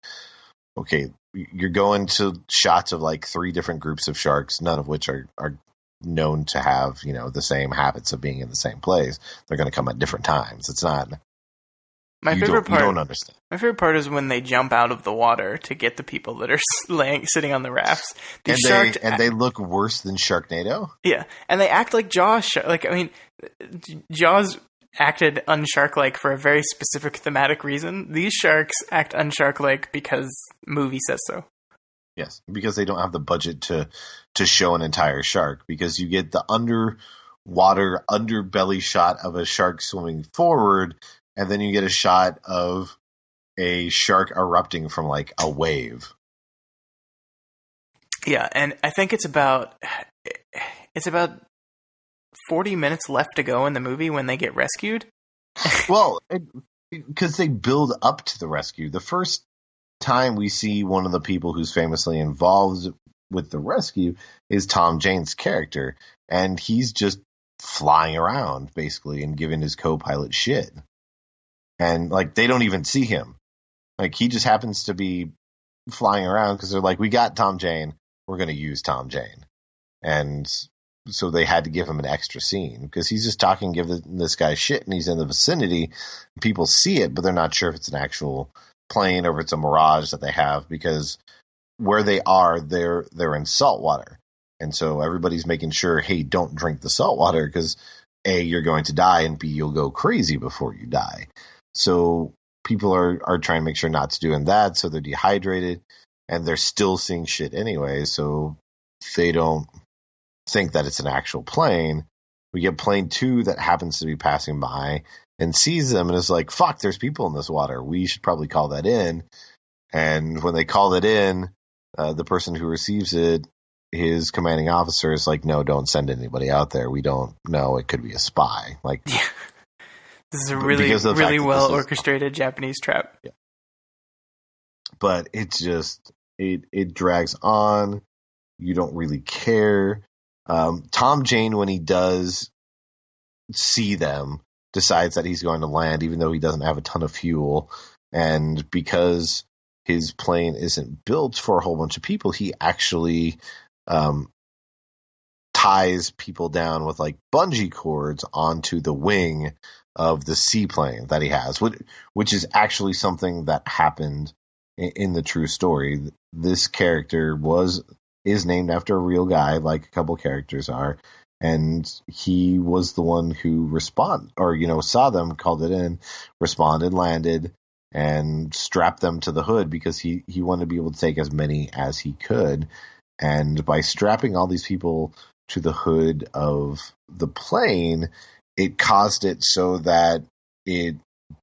okay, you're going to shots of like 3 different groups of sharks, none of which are known to have, you know, the same habits of being in the same place. They're going to come at different times. It's not. You don't understand. My favorite part is when they jump out of the water to get the people that are sitting on the rafts. They look worse than Sharknado. Yeah, and they act like Jaws. Jaws acted unshark-like for a very specific thematic reason. These sharks act unshark-like because movie says so. Yes, because they don't have the budget to show an entire shark, because you get the underwater underbelly shot of a shark swimming forward, and then you get a shot of a shark erupting from like a wave. Yeah, and I think it's about 40 minutes left to go in the movie when they get rescued. Well, because they build up to the rescue. The first time we see one of the people who's famously involved with the rescue is Tom Jane's character, and he's just flying around basically and giving his co-pilot shit. And like, they don't even see him. Like, he just happens to be flying around because they're like, we got Tom Jane, we're going to use Tom Jane. And so they had to give him an extra scene because he's just talking, giving this guy shit, and he's in the vicinity. People see it, but they're not sure if it's an actual plane or if it's a mirage that they have, because where they are, they're in salt water. And so everybody's making sure, hey, don't drink the salt water because A, you're going to die, and B, you'll go crazy before you die. So people are trying to make sure not to do that, so they're dehydrated, and they're still seeing shit anyway, so they don't think that it's an actual plane. We get plane 2 that happens to be passing by and sees them and is like, fuck, there's people in this water. We should probably call that in. And when they call it in, the person who receives it, his commanding officer is like, no, don't send anybody out there. We don't know. It could be a spy. Like, yeah. This is a really well orchestrated Japanese trap. Yeah. But it's just, it drags on. You don't really care. Tom Jane, when he does see them, decides that he's going to land, even though he doesn't have a ton of fuel. And because his plane isn't built for a whole bunch of people, he actually ties people down with like bungee cords onto the wing of the seaplane that he has, which is actually something that happened in the true story. This character is named after a real guy, like a couple characters are, and he was the one who saw them, called it in, responded, landed, and strapped them to the hood because he wanted to be able to take as many as he could. And by strapping all these people to the hood of the plane, it caused it so that it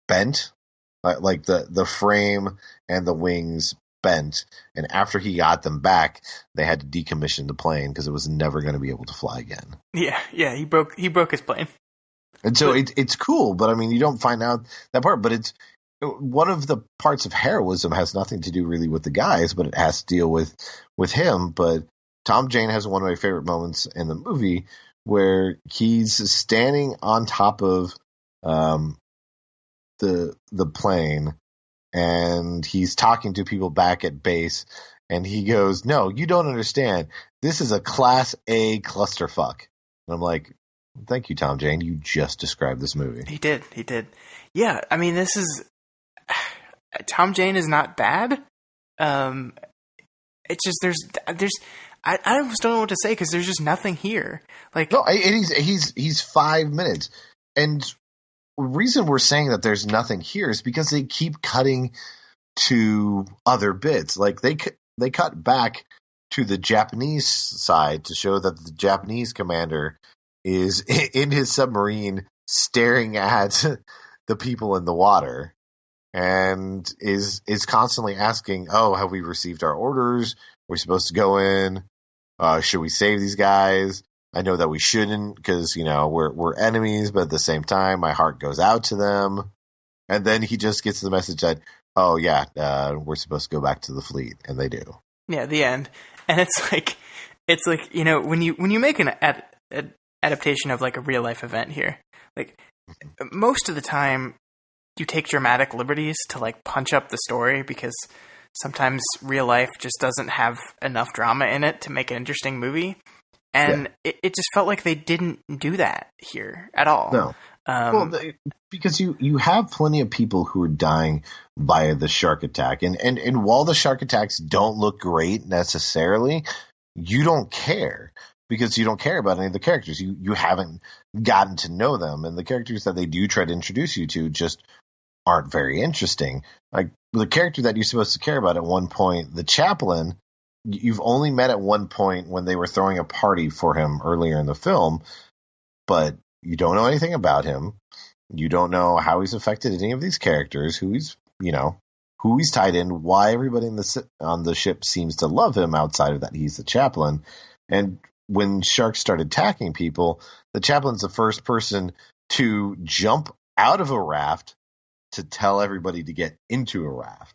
bent, like the frame and the wings spent. And after he got them back, they had to decommission the plane because it was never going to be able to fly again. Yeah, he broke his plane. And so it's cool, but I mean, you don't find out that part. But it's one of the parts of heroism has nothing to do really with the guys, but it has to deal with him. But Tom Jane has one of my favorite moments in the movie where he's standing on top of the plane, and he's talking to people back at base, and he goes, "No, you don't understand. This is a Class A clusterfuck." And I'm like, thank you, Tom Jane. You just described this movie. He did. Yeah, I mean, this is... Tom Jane is not bad. It's just I almost don't know what to say because there's just nothing here. Like, no, and he's 5 minutes, and the reason we're saying that there's nothing here is because they keep cutting to other bits. Like they cut back to the Japanese side to show that the Japanese commander is in his submarine staring at the people in the water and is constantly asking, "Oh, have we received our orders? We're supposed to go in. Should we save these guys? I know that we shouldn't because, we're enemies, but at the same time, my heart goes out to them." And then he just gets the message that, "Oh yeah, we're supposed to go back to the fleet," and they do. Yeah, the end. And it's like when you make an adaptation of like a real life event here, like most of the time you take dramatic liberties to like punch up the story because sometimes real life just doesn't have enough drama in it to make an interesting movie. And it just felt like they didn't do that here at all. No. Because you have plenty of people who are dying via the shark attack. And while the shark attacks don't look great necessarily, you don't care because you don't care about any of the characters. You haven't gotten to know them. And the characters that they do try to introduce you to just aren't very interesting. Like the character that you're supposed to care about at one point, the chaplain, you've only met at one point when they were throwing a party for him earlier in the film, but you don't know anything about him. You don't know how he's affected any of these characters, who he's tied in, why everybody on the ship seems to love him outside of that he's the chaplain. And when sharks started attacking people, the chaplain's the first person to jump out of a raft to tell everybody to get into a raft.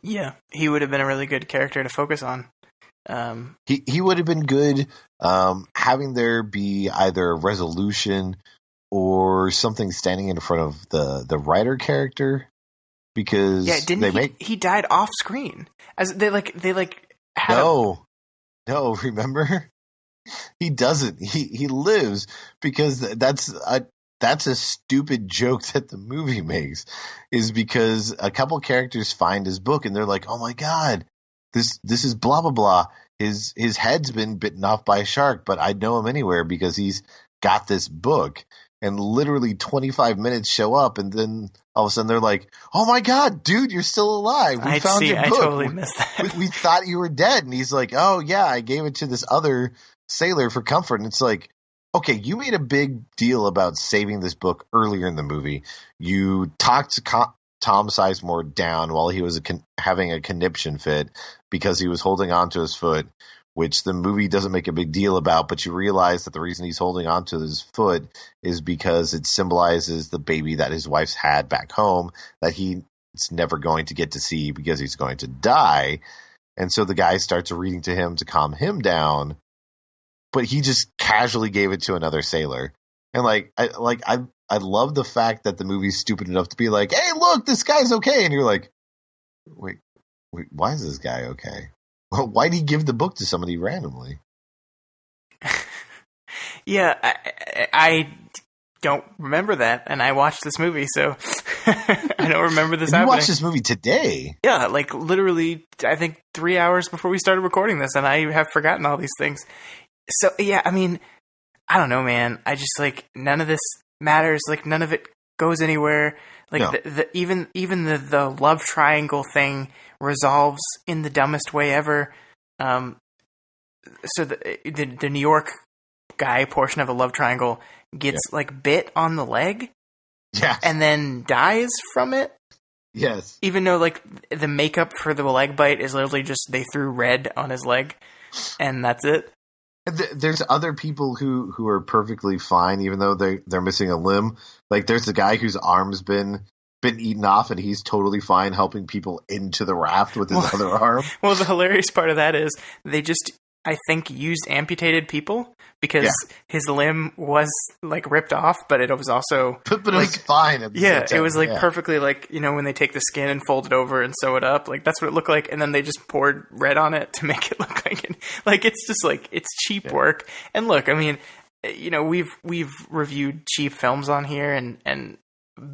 Yeah, he would have been a really good character to focus on. He would have been good having there be either a resolution or something standing in front of the writer character, because he died off screen as they had no remember, he doesn't, he lives, because that's a stupid joke that the movie makes, is because a couple characters find his book and they're like, "Oh my God, this is blah, blah, blah. His head's been bitten off by a shark, but I'd know him anywhere because he's got this book." And literally 25 minutes show up, and then all of a sudden they're like, "Oh my God, dude, you're still alive. We found your book. I totally missed that. We thought you were dead." And he's like, "Oh yeah, I gave it to this other sailor for comfort." And it's like, okay, you made a big deal about saving this book earlier in the movie. You talked Tom Sizemore down while he was having a conniption fit because he was holding on to his foot, which the movie doesn't make a big deal about, but you realize that the reason he's holding on to his foot is because it symbolizes the baby that his wife's had back home that he's never going to get to see because he's going to die. And so the guy starts reading to him to calm him down, but he just casually gave it to another sailor. And I love the fact that the movie's stupid enough to be like, "Hey, look, this guy's okay." And you're like, wait, why is this guy okay? Well, why'd he give the book to somebody randomly? Yeah, I don't remember that, and I watched this movie, so I don't remember this happening. You watched this movie today? Yeah, like literally, I think 3 hours before we started recording this, and I have forgotten all these things. So, yeah, I mean, I don't know, man. I just, none of this matters. None of it goes anywhere. No. Even the love triangle thing resolves in the dumbest way ever. So the New York guy portion of a love triangle gets, bit on the leg. Yeah. And then dies from it. Yes. Even though, like, the makeup for the leg bite is literally just they threw red on his leg, and that's it. There's other people who are perfectly fine, even though they're missing a limb. Like, there's the guy whose arm's been eaten off, and he's totally fine helping people into the raft with his other arm. Well, the hilarious part of that is they just, I think, used amputated people because his limb was like ripped off, but it was also but it was fine. It was like perfectly, like, you know, when they take the skin and fold it over and sew it up, like that's what it looked like, and then they just poured red on it to make it look like it. Like, it's just like, it's cheap work. And look, I mean, you know, we've reviewed cheap films on here, and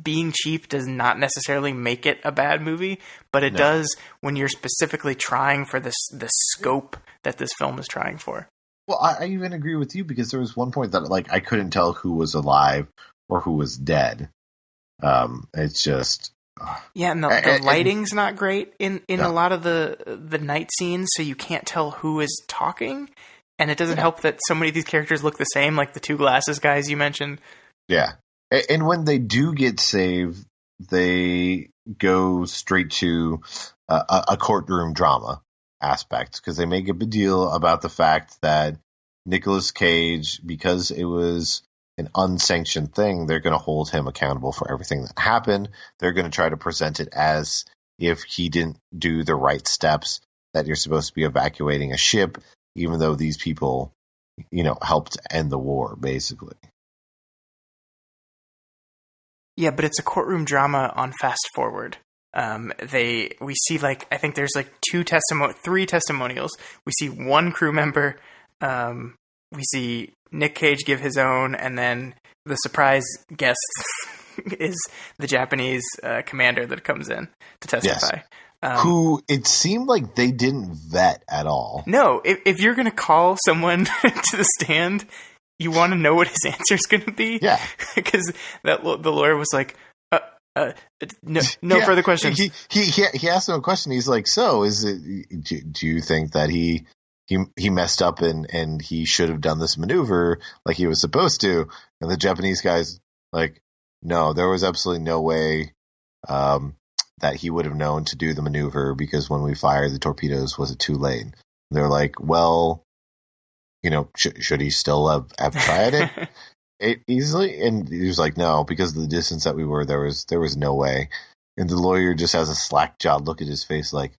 being cheap does not necessarily make it a bad movie, but it does when you're specifically trying for the scope that this film is trying for. Well, I even agree with you, because there was one point that, like, I couldn't tell who was alive or who was dead. It's just... and the lighting's not great in a lot of the night scenes, so you can't tell who is talking, and it doesn't help that so many of these characters look the same, like the two glasses guys you mentioned. Yeah. And when they do get saved, they go straight to a courtroom drama aspect, because they make a big deal about the fact that Nicolas Cage, because it was an unsanctioned thing, they're going to hold him accountable for everything that happened. They're going to try to present it as if he didn't do the right steps, that you're supposed to be evacuating a ship, even though these people, you know, helped end the war, basically. Yeah, but it's a courtroom drama on fast forward. We see, like, I think there's like three testimonials. We see one crew member. We see Nic Cage give his own, and then the surprise guest is the Japanese commander that comes in to testify. Yes. Who it seemed like they didn't vet at all. No, if you're going to call someone to the stand, you want to know what his answer is going to be. Yeah, because the lawyer was like, no further questions. He asked him a question. He's like, so is it? Do you think that he messed up and he should have done this maneuver like he was supposed to? And the Japanese guy's like, no, there was absolutely no way that he would have known to do the maneuver, because when we fired the torpedoes, was it too late? And they're like, well, you know, should he still have tried it easily? And he was like, no, because of the distance that we were, there was no way. And the lawyer just has a slack-jawed look at his face like,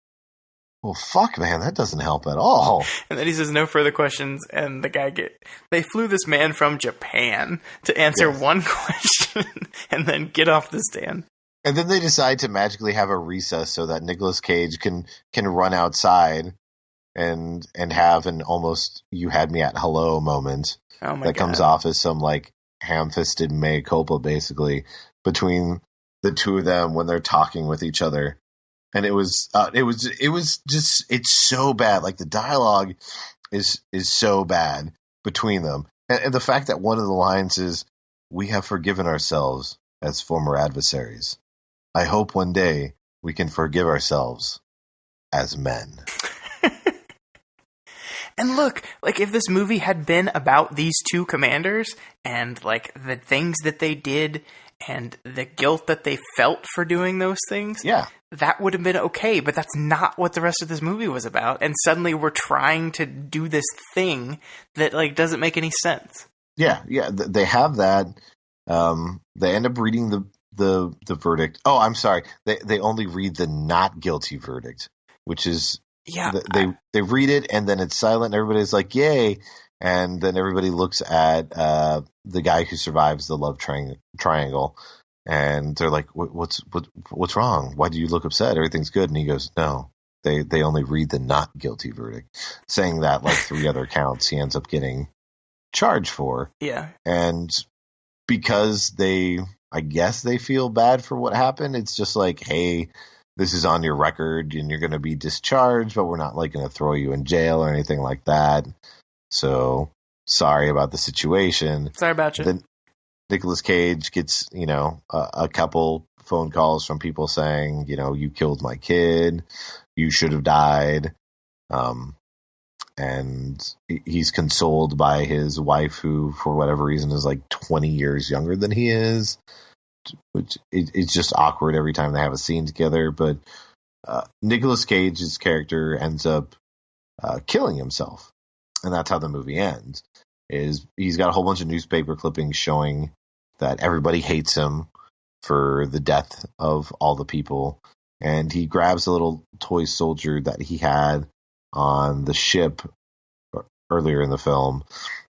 well, fuck, man, that doesn't help at all. And then he says, no further questions, and the guy they flew this man from Japan to answer one question and then get off the stand. And then they decide to magically have a recess so that Nicolas Cage can run outside and have an almost "you had me at hello" moment that comes off as some, like, ham-fisted mea culpa, basically, between the two of them when they're talking with each other. And it was just, it's so bad. Like, the dialogue is so bad between them. And the fact that one of the lines is, "We have forgiven ourselves as former adversaries. I hope one day we can forgive ourselves as men." And look, like, if this movie had been about these two commanders and, like, the things that they did and the guilt that they felt for doing those things, that would have been okay. But that's not what the rest of this movie was about. And suddenly we're trying to do this thing that, like, doesn't make any sense. Yeah, they have that. They end up reading the verdict. Oh, I'm sorry. They only read the not guilty verdict, which is... Yeah, they read it, and then it's silent, and everybody's like, yay. And then everybody looks at the guy who survives the love triangle, and they're like, what's wrong? Why do you look upset? Everything's good. And he goes, no, they only read the not guilty verdict, saying that, like, 3 other counts he ends up getting charged for. Yeah. And because I guess they feel bad for what happened, it's just like, hey, this is on your record and you're going to be discharged, but we're not, like, going to throw you in jail or anything like that. So sorry about the situation. Sorry about you. Then Nicolas Cage gets, you know, a couple phone calls from people saying, you know, you killed my kid. You should have died. And he's consoled by his wife, who, for whatever reason, is like 20 years younger than he is. which it's just awkward every time they have a scene together. But Nicolas Cage's character ends up killing himself, and that's how the movie ends. Is he's got a whole bunch of newspaper clippings showing that everybody hates him for the death of all the people, and he grabs a little toy soldier that he had on the ship earlier in the film,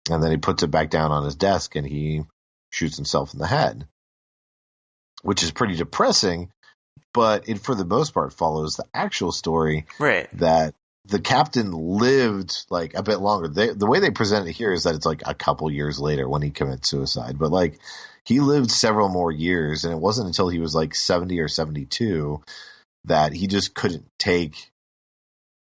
and then he puts it back down on his desk and he shoots himself in the head, which is pretty depressing, but it for the most part follows the actual story, right? That the captain lived like a bit longer. The way they present it here is that it's like a couple years later when he commits suicide, but like he lived several more years, and it wasn't until he was like 70 or 72 that he just couldn't take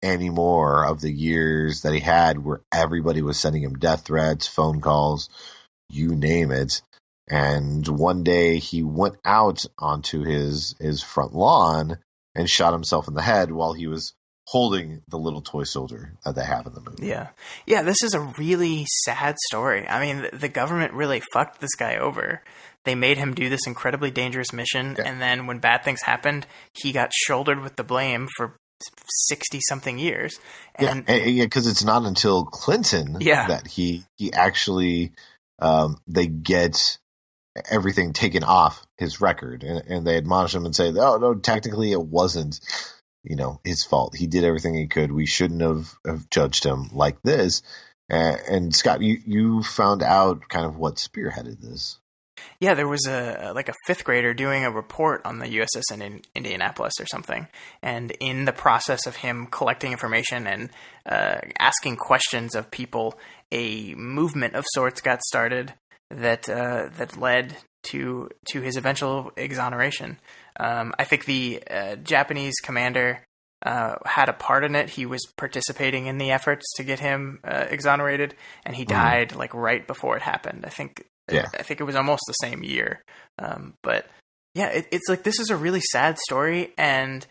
any more of the years that he had where everybody was sending him death threats, phone calls, you name it. And one day he went out onto his front lawn and shot himself in the head while he was holding the little toy soldier that they have in the movie. Yeah. Yeah, this is a really sad story. I mean, the government really fucked this guy over. They made him do this incredibly dangerous mission, and then when bad things happened, he got shouldered with the blame for 60-something years. And because it's not until Clinton that he actually they get everything taken off his record, and they admonish him and say, "Oh no, technically it wasn't, his fault. He did everything he could. We shouldn't have judged him like this." And Scott, you found out kind of what spearheaded this. Yeah, there was a fifth grader doing a report on the USS Indianapolis or something, and in the process of him collecting information and asking questions of people, a movement of sorts got started that led to his eventual exoneration. I think the Japanese commander had a part in it. He was participating in the efforts to get him exonerated, and he died like right before it happened. I think it was almost the same year. But yeah, it's like, this is a really sad story, and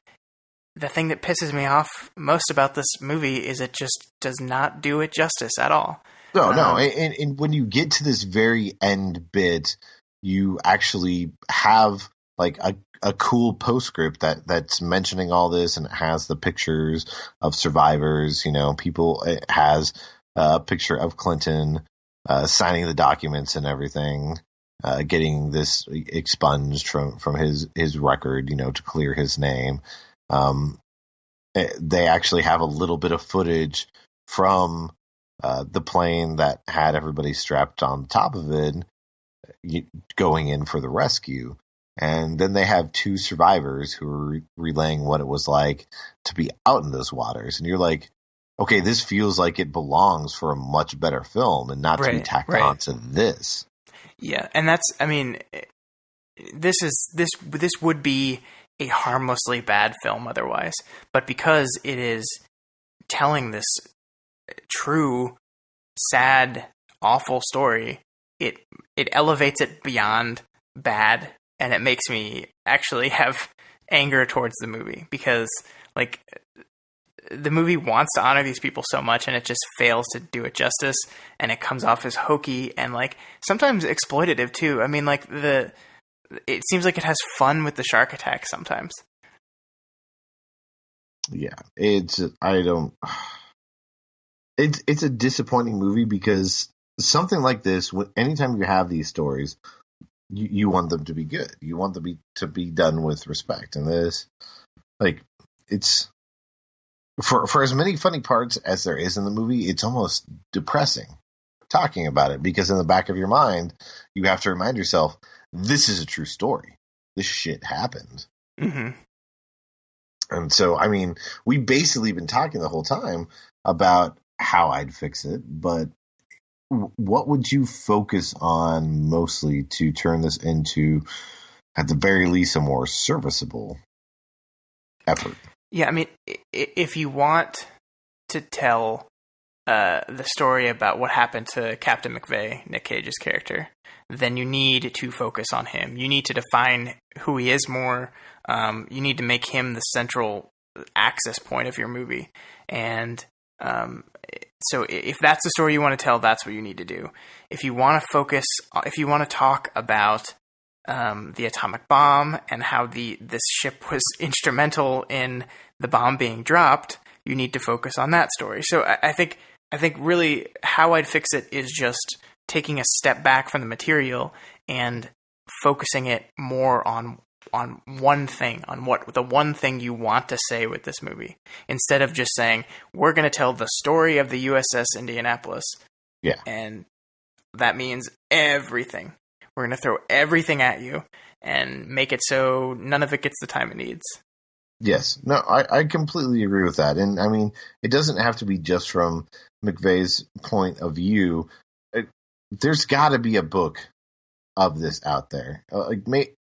the thing that pisses me off most about this movie is it just does not do it justice at all. No. And when you get to this very end bit, you actually have like a cool postscript that's mentioning all this, and it has the pictures of survivors, it has a picture of Clinton signing the documents and everything, getting this expunged from his record, to clear his name. They actually have a little bit of footage from the plane that had everybody strapped on top of it going in for the rescue. And then they have two survivors who are relaying what it was like to be out in those waters. And you're like, okay, this feels like it belongs for a much better film and not to be tacked on to this. Yeah, and this would be a harmlessly bad film otherwise, but because it is telling this true, sad, awful story, it elevates it beyond bad, and it makes me actually have anger towards the movie, because like the movie wants to honor these people so much, and it just fails to do it justice, and it comes off as hokey and like sometimes exploitative too. I mean, like it seems like it has fun with the shark attack sometimes. Yeah, it's a disappointing movie, because something like this, anytime you have these stories, you want them to be good. You want them to be done with respect. And this, like, it's for as many funny parts as there is in the movie, it's almost depressing talking about it, because in the back of your mind, you have to remind yourself, this is a true story. This shit happened. Mm-hmm. And so, I mean, we've basically been talking the whole time about how I'd fix it, but what would you focus on mostly to turn this into, at the very least, a more serviceable effort? Yeah, I mean, if you want to tell the story about what happened to Captain McVeigh, Nic Cage's character, then you need to focus on him. You need to define who he is more. You need to make him the central access point of your movie. And so if that's the story you want to tell, that's what you need to do. If you want to talk about the atomic bomb and how this ship was instrumental in the bomb being dropped, you need to focus on that story. So I think really how I'd fix it is just taking a step back from the material and focusing it more on one thing, on what the one thing you want to say with this movie, instead of just saying, we're going to tell the story of the USS Indianapolis. Yeah. And that means everything. We're going to throw everything at you and make it so none of it gets the time it needs. Yes. No, I completely agree with that. And I mean, it doesn't have to be just from McVeigh's point of view. There's got to be a book of this out there.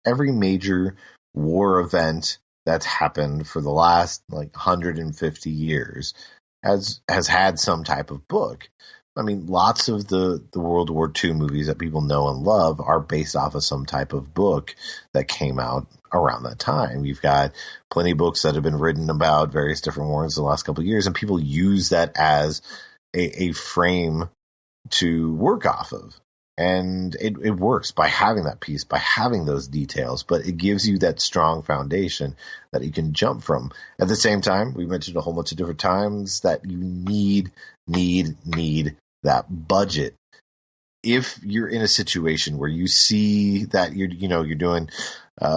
Every major war event that's happened for the last 150 years has had some type of book. I mean, lots of the World War II movies that people know and love are based off of some type of book that came out around that time. You've got plenty of books that have been written about various different wars in the last couple of years, and people use that as a frame to work off of. And it works by having that piece, by having those details, but it gives you that strong foundation that you can jump from. At the same time, we mentioned a whole bunch of different times that you need that budget. If you're in a situation where you see that you're doing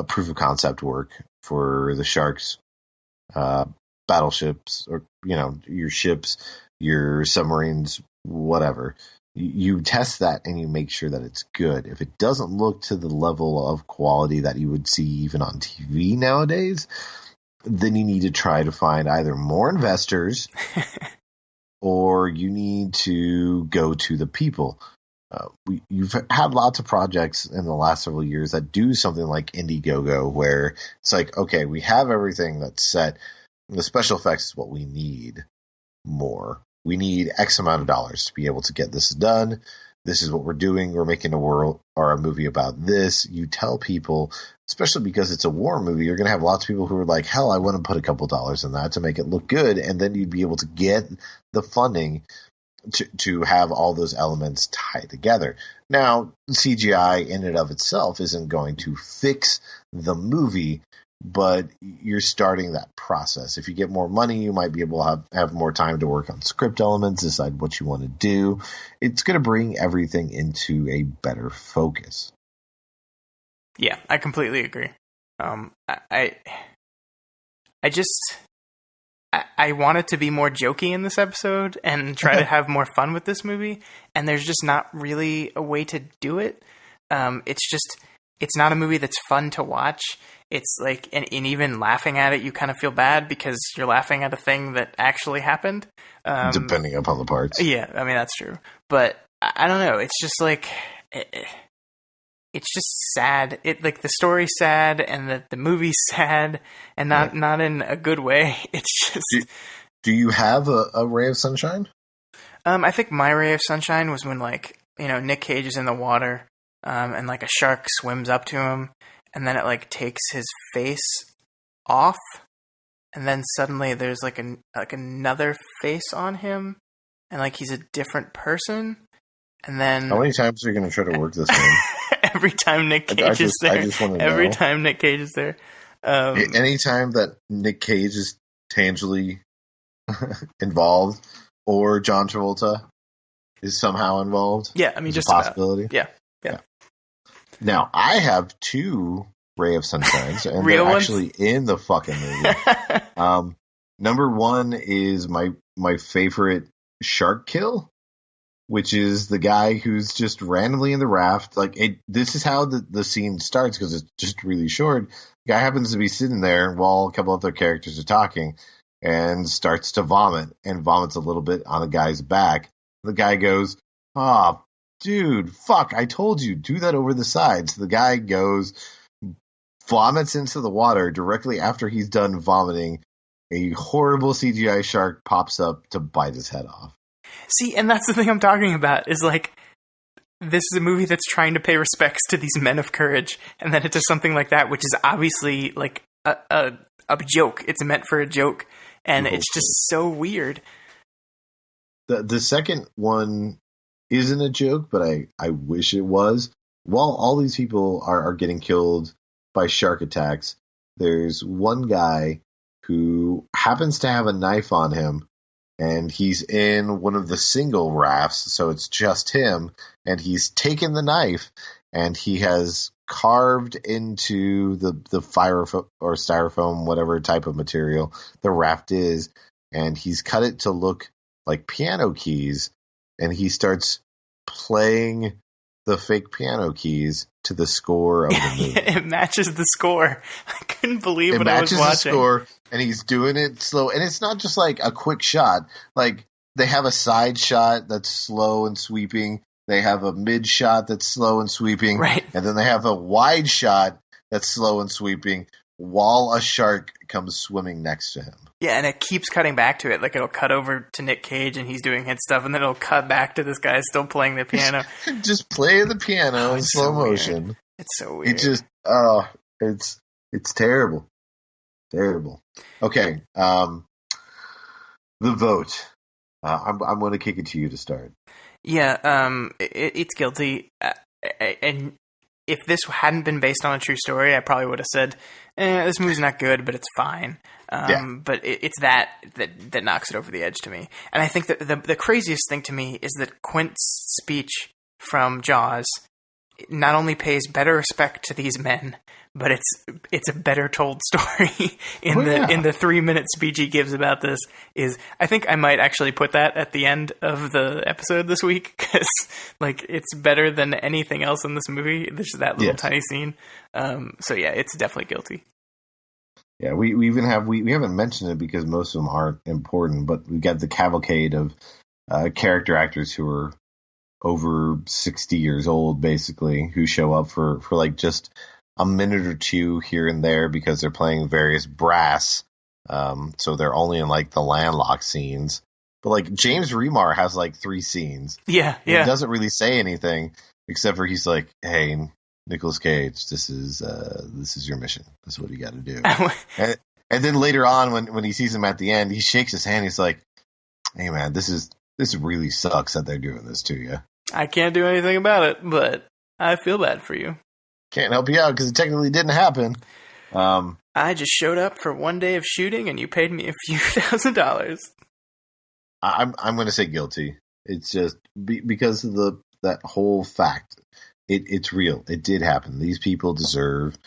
proof of concept work for the Sharks, battleships, or your ships, your submarines, whatever, you test that and you make sure that it's good. If it doesn't look to the level of quality that you would see even on TV nowadays, then you need to try to find either more investors or you need to go to the people. You've had lots of projects in the last several years that do something like Indiegogo, where it's like, okay, we have everything that's set. The special effects is what we need more. We need X amount of dollars to be able to get this done. This is what we're doing. We're making a movie about this. You tell people, especially because it's a war movie, you're going to have lots of people who are like, hell, I want to put a couple dollars in that to make it look good. And then you'd be able to get the funding to have all those elements tied together. Now, CGI in and of itself isn't going to fix the movie, but you're starting that process. If you get more money, you might be able to have more time to work on script elements, decide what you want to do. It's going to bring everything into a better focus. Yeah, I completely agree. I wanted to be more jokey in this episode and try to have more fun with this movie, and there's just not really a way to do it. It's not a movie that's fun to watch. It's like, and even laughing at it, you kind of feel bad because you're laughing at a thing that actually happened. Depending upon the parts. Yeah, I mean, that's true. But I don't know. It's just like, it's just sad. The story's sad and the movie's sad and not in a good way. It's just. Do you have a ray of sunshine? I think my ray of sunshine was when Nic Cage is in the water, and a shark swims up to him, and then it takes his face off, and then suddenly there's another face on him, and he's a different person, and then how many times are you going to try to work this in? Every time Nic Cage is there. I just want to know. Every time Nic Cage is there. Anytime that Nic Cage is tangibly involved, or John Travolta is somehow involved. Yeah, I mean, just a possibility. Yeah. Now, I have two ray of sunshines, and Real they're ones? actually in the fucking movie. Number one is my favorite shark kill, which is the guy who's just randomly in the raft. This is how the scene starts, because it's just really short. The guy happens to be sitting there while a couple other characters are talking and starts to vomit, and vomits a little bit on the guy's back. The guy goes, "Oh, dude, fuck, I told you, do that over the side." So the guy goes, vomits into the water. Directly after he's done vomiting, a horrible CGI shark pops up to bite his head off. See, and that's the thing I'm talking about, is this is a movie that's trying to pay respects to these men of courage, and then it does something like that, which is obviously a joke. It's meant for a joke, and it's just so weird. The second one isn't a joke, but I wish it was. while all these people are getting killed by shark attacks, there's one guy who happens to have a knife on him, and he's in one of the single rafts, so it's just him, and he's taken the knife, and he has carved into the fire or styrofoam, whatever type of material the raft is, and he's cut it to look like piano keys, and he starts playing the fake piano keys to the score of the movie. It matches the score. I couldn't believe what I was watching. It matches the score, and he's doing it slow. And it's not just like a quick shot. Like, they have a side shot that's slow and sweeping. They have a mid shot that's slow and sweeping. Right. And then they have a wide shot that's slow and sweeping while a shark comes swimming next to him. Yeah, and it keeps cutting back to it. Like, it'll cut over to Nic Cage and he's doing his stuff, and then it'll cut back to this guy still playing the piano. Just playing the piano in slow motion. Weird. It's so weird. It just, it's terrible. Terrible. Okay, the vote. I'm going to kick it to you to start. Yeah, it's guilty. And if this hadn't been based on a true story, I probably would have said, this movie's not good, but it's fine. But it's that knocks it over the edge to me. And I think that the craziest thing to me is that Quint's speech from Jaws not only pays better respect to these men, but it's a better told story in the 3-minute speech he gives about this. I think I might actually put that at the end of the episode this week, because like, it's better than anything else in this movie. There's that little tiny scene. So yeah, it's definitely guilty. Yeah, we even have we haven't mentioned it because most of them aren't important, but we got the cavalcade of character actors who are over 60 years old, basically, who show up for like just a minute or two here and there because they're playing various brass. So they're only in like the landlocked scenes. But like, James Remar has like 3 scenes. Yeah. He doesn't really say anything except for he's like, "Hey, Nicolas Cage, this is your mission. This is what you got to do." and then later on, when he sees him at the end, he shakes his hand. He's like, "Hey man, this really sucks that they're doing this to you. I can't do anything about it, but I feel bad for you. Can't help you out because it technically didn't happen." I just showed up for one day of shooting, and you paid me a few $1,000s. I'm going to say guilty. It's just because of that whole fact. It's real. It did happen. These people deserve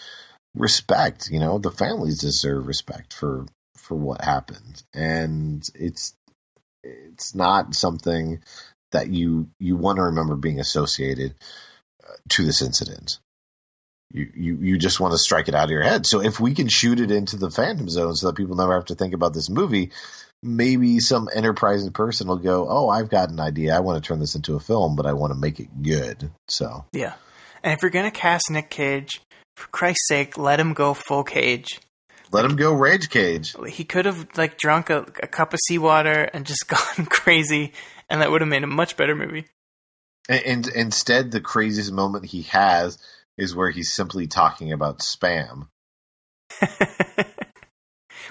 respect. You know, the families deserve respect for what happened, and it's not something that you want to remember being associated to this incident. You just want to strike it out of your head. So if we can shoot it into the Phantom Zone so that people never have to think about this movie, maybe some enterprising person will go, "Oh, I've got an idea. I want to turn this into a film, but I want to make it good." So yeah. And if you're going to cast Nic Cage, for Christ's sake, let him go full Cage. Let him go Rage Cage. He could have like drunk a cup of seawater and just gone crazy, and that would have made a much better movie. And instead, the craziest moment he has is where he's simply talking about spam.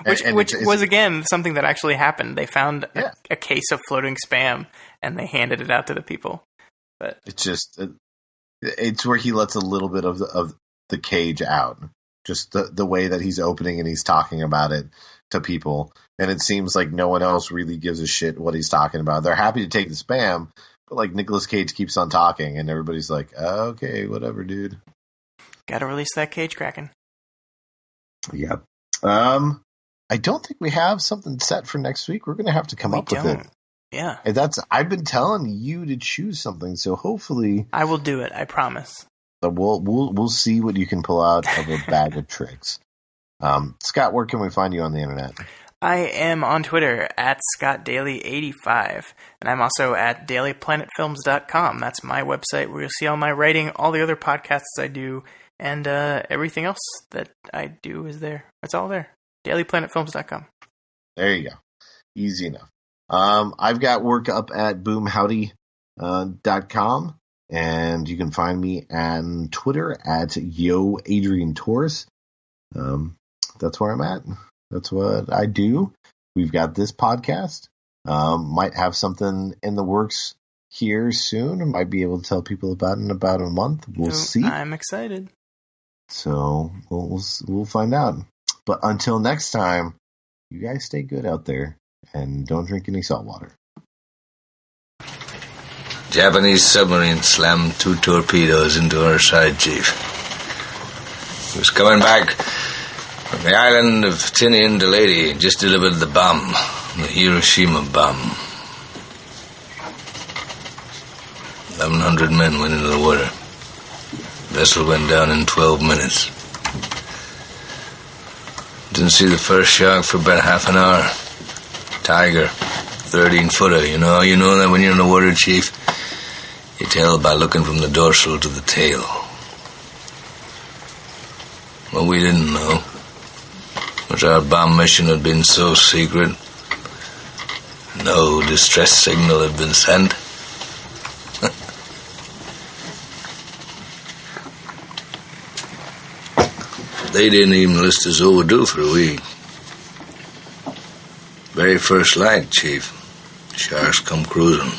Which was, again, something that actually happened. They found a case of floating spam, and they handed it out to the people. But it's just, it's where he lets a little bit of the cage out. Just the way that he's opening and he's talking about it to people. And it seems like no one else really gives a shit what he's talking about. They're happy to take the spam, but like, Nicolas Cage keeps on talking, and everybody's like, "Okay, whatever, dude. Gotta release that cage kraken." Yep. I don't think we have something set for next week. We're going to have to come up with it. Yeah. And I've been telling you to choose something, so hopefully I will do it. I promise. We'll see what you can pull out of a bag of tricks. Scott, where can we find you on the internet? I am on Twitter at ScottDaily85, and I'm also at dailyplanetfilms.com. That's my website where you'll see all my writing, all the other podcasts I do, and everything else that I do is there. It's all there. dailyplanetfilms.com. There you go. Easy enough. I've got work up at boomhowdy.com, and you can find me on Twitter at Adrian Torres. That's where I'm at. That's what I do. We've got this podcast. Might have something in the works here soon. I might be able to tell people about it in about a month. We'll see. I'm excited. So we'll find out. But until next time, you guys stay good out there and don't drink any salt water. Japanese submarine slammed 2 torpedoes into our side, Chief. He was coming back from the island of Tinian to Lady. Just delivered the bomb, the Hiroshima bomb. 1,100 men went into the water. Vessel went down in 12 minutes. Didn't see the first shark for about half an hour. Tiger, 13-footer. You know that when you're in the water, Chief? You tell by looking from the dorsal to the tail. What we didn't know was our bomb mission had been so secret, no distress signal had been sent. They didn't even list us overdue for a week. Very first light, Chief. Sharks come cruising.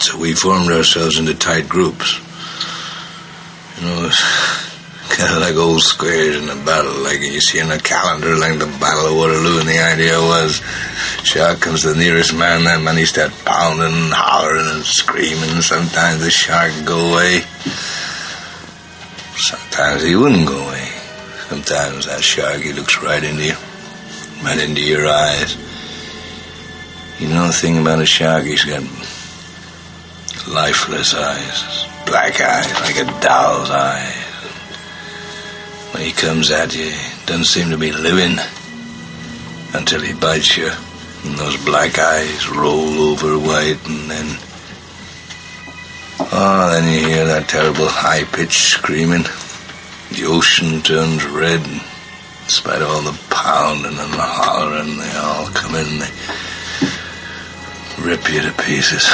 So we formed ourselves into tight groups. It's kind of like old squares in a battle, like you see in a calendar, like the Battle of Waterloo, and the idea was, shark comes to the nearest man, that man he start pounding and hollering and screaming. Sometimes the shark would go away. Sometimes he wouldn't go away. Sometimes that shark, he looks right into you, right into your eyes. You know the thing about a shark, he's got lifeless eyes, black eyes, like a doll's eyes. When he comes at you, he doesn't seem to be living until he bites you, and those black eyes roll over white, and then you hear that terrible high-pitched screaming. The ocean turns red, and in spite of all the pounding and the hollering, they all come in and they rip you to pieces.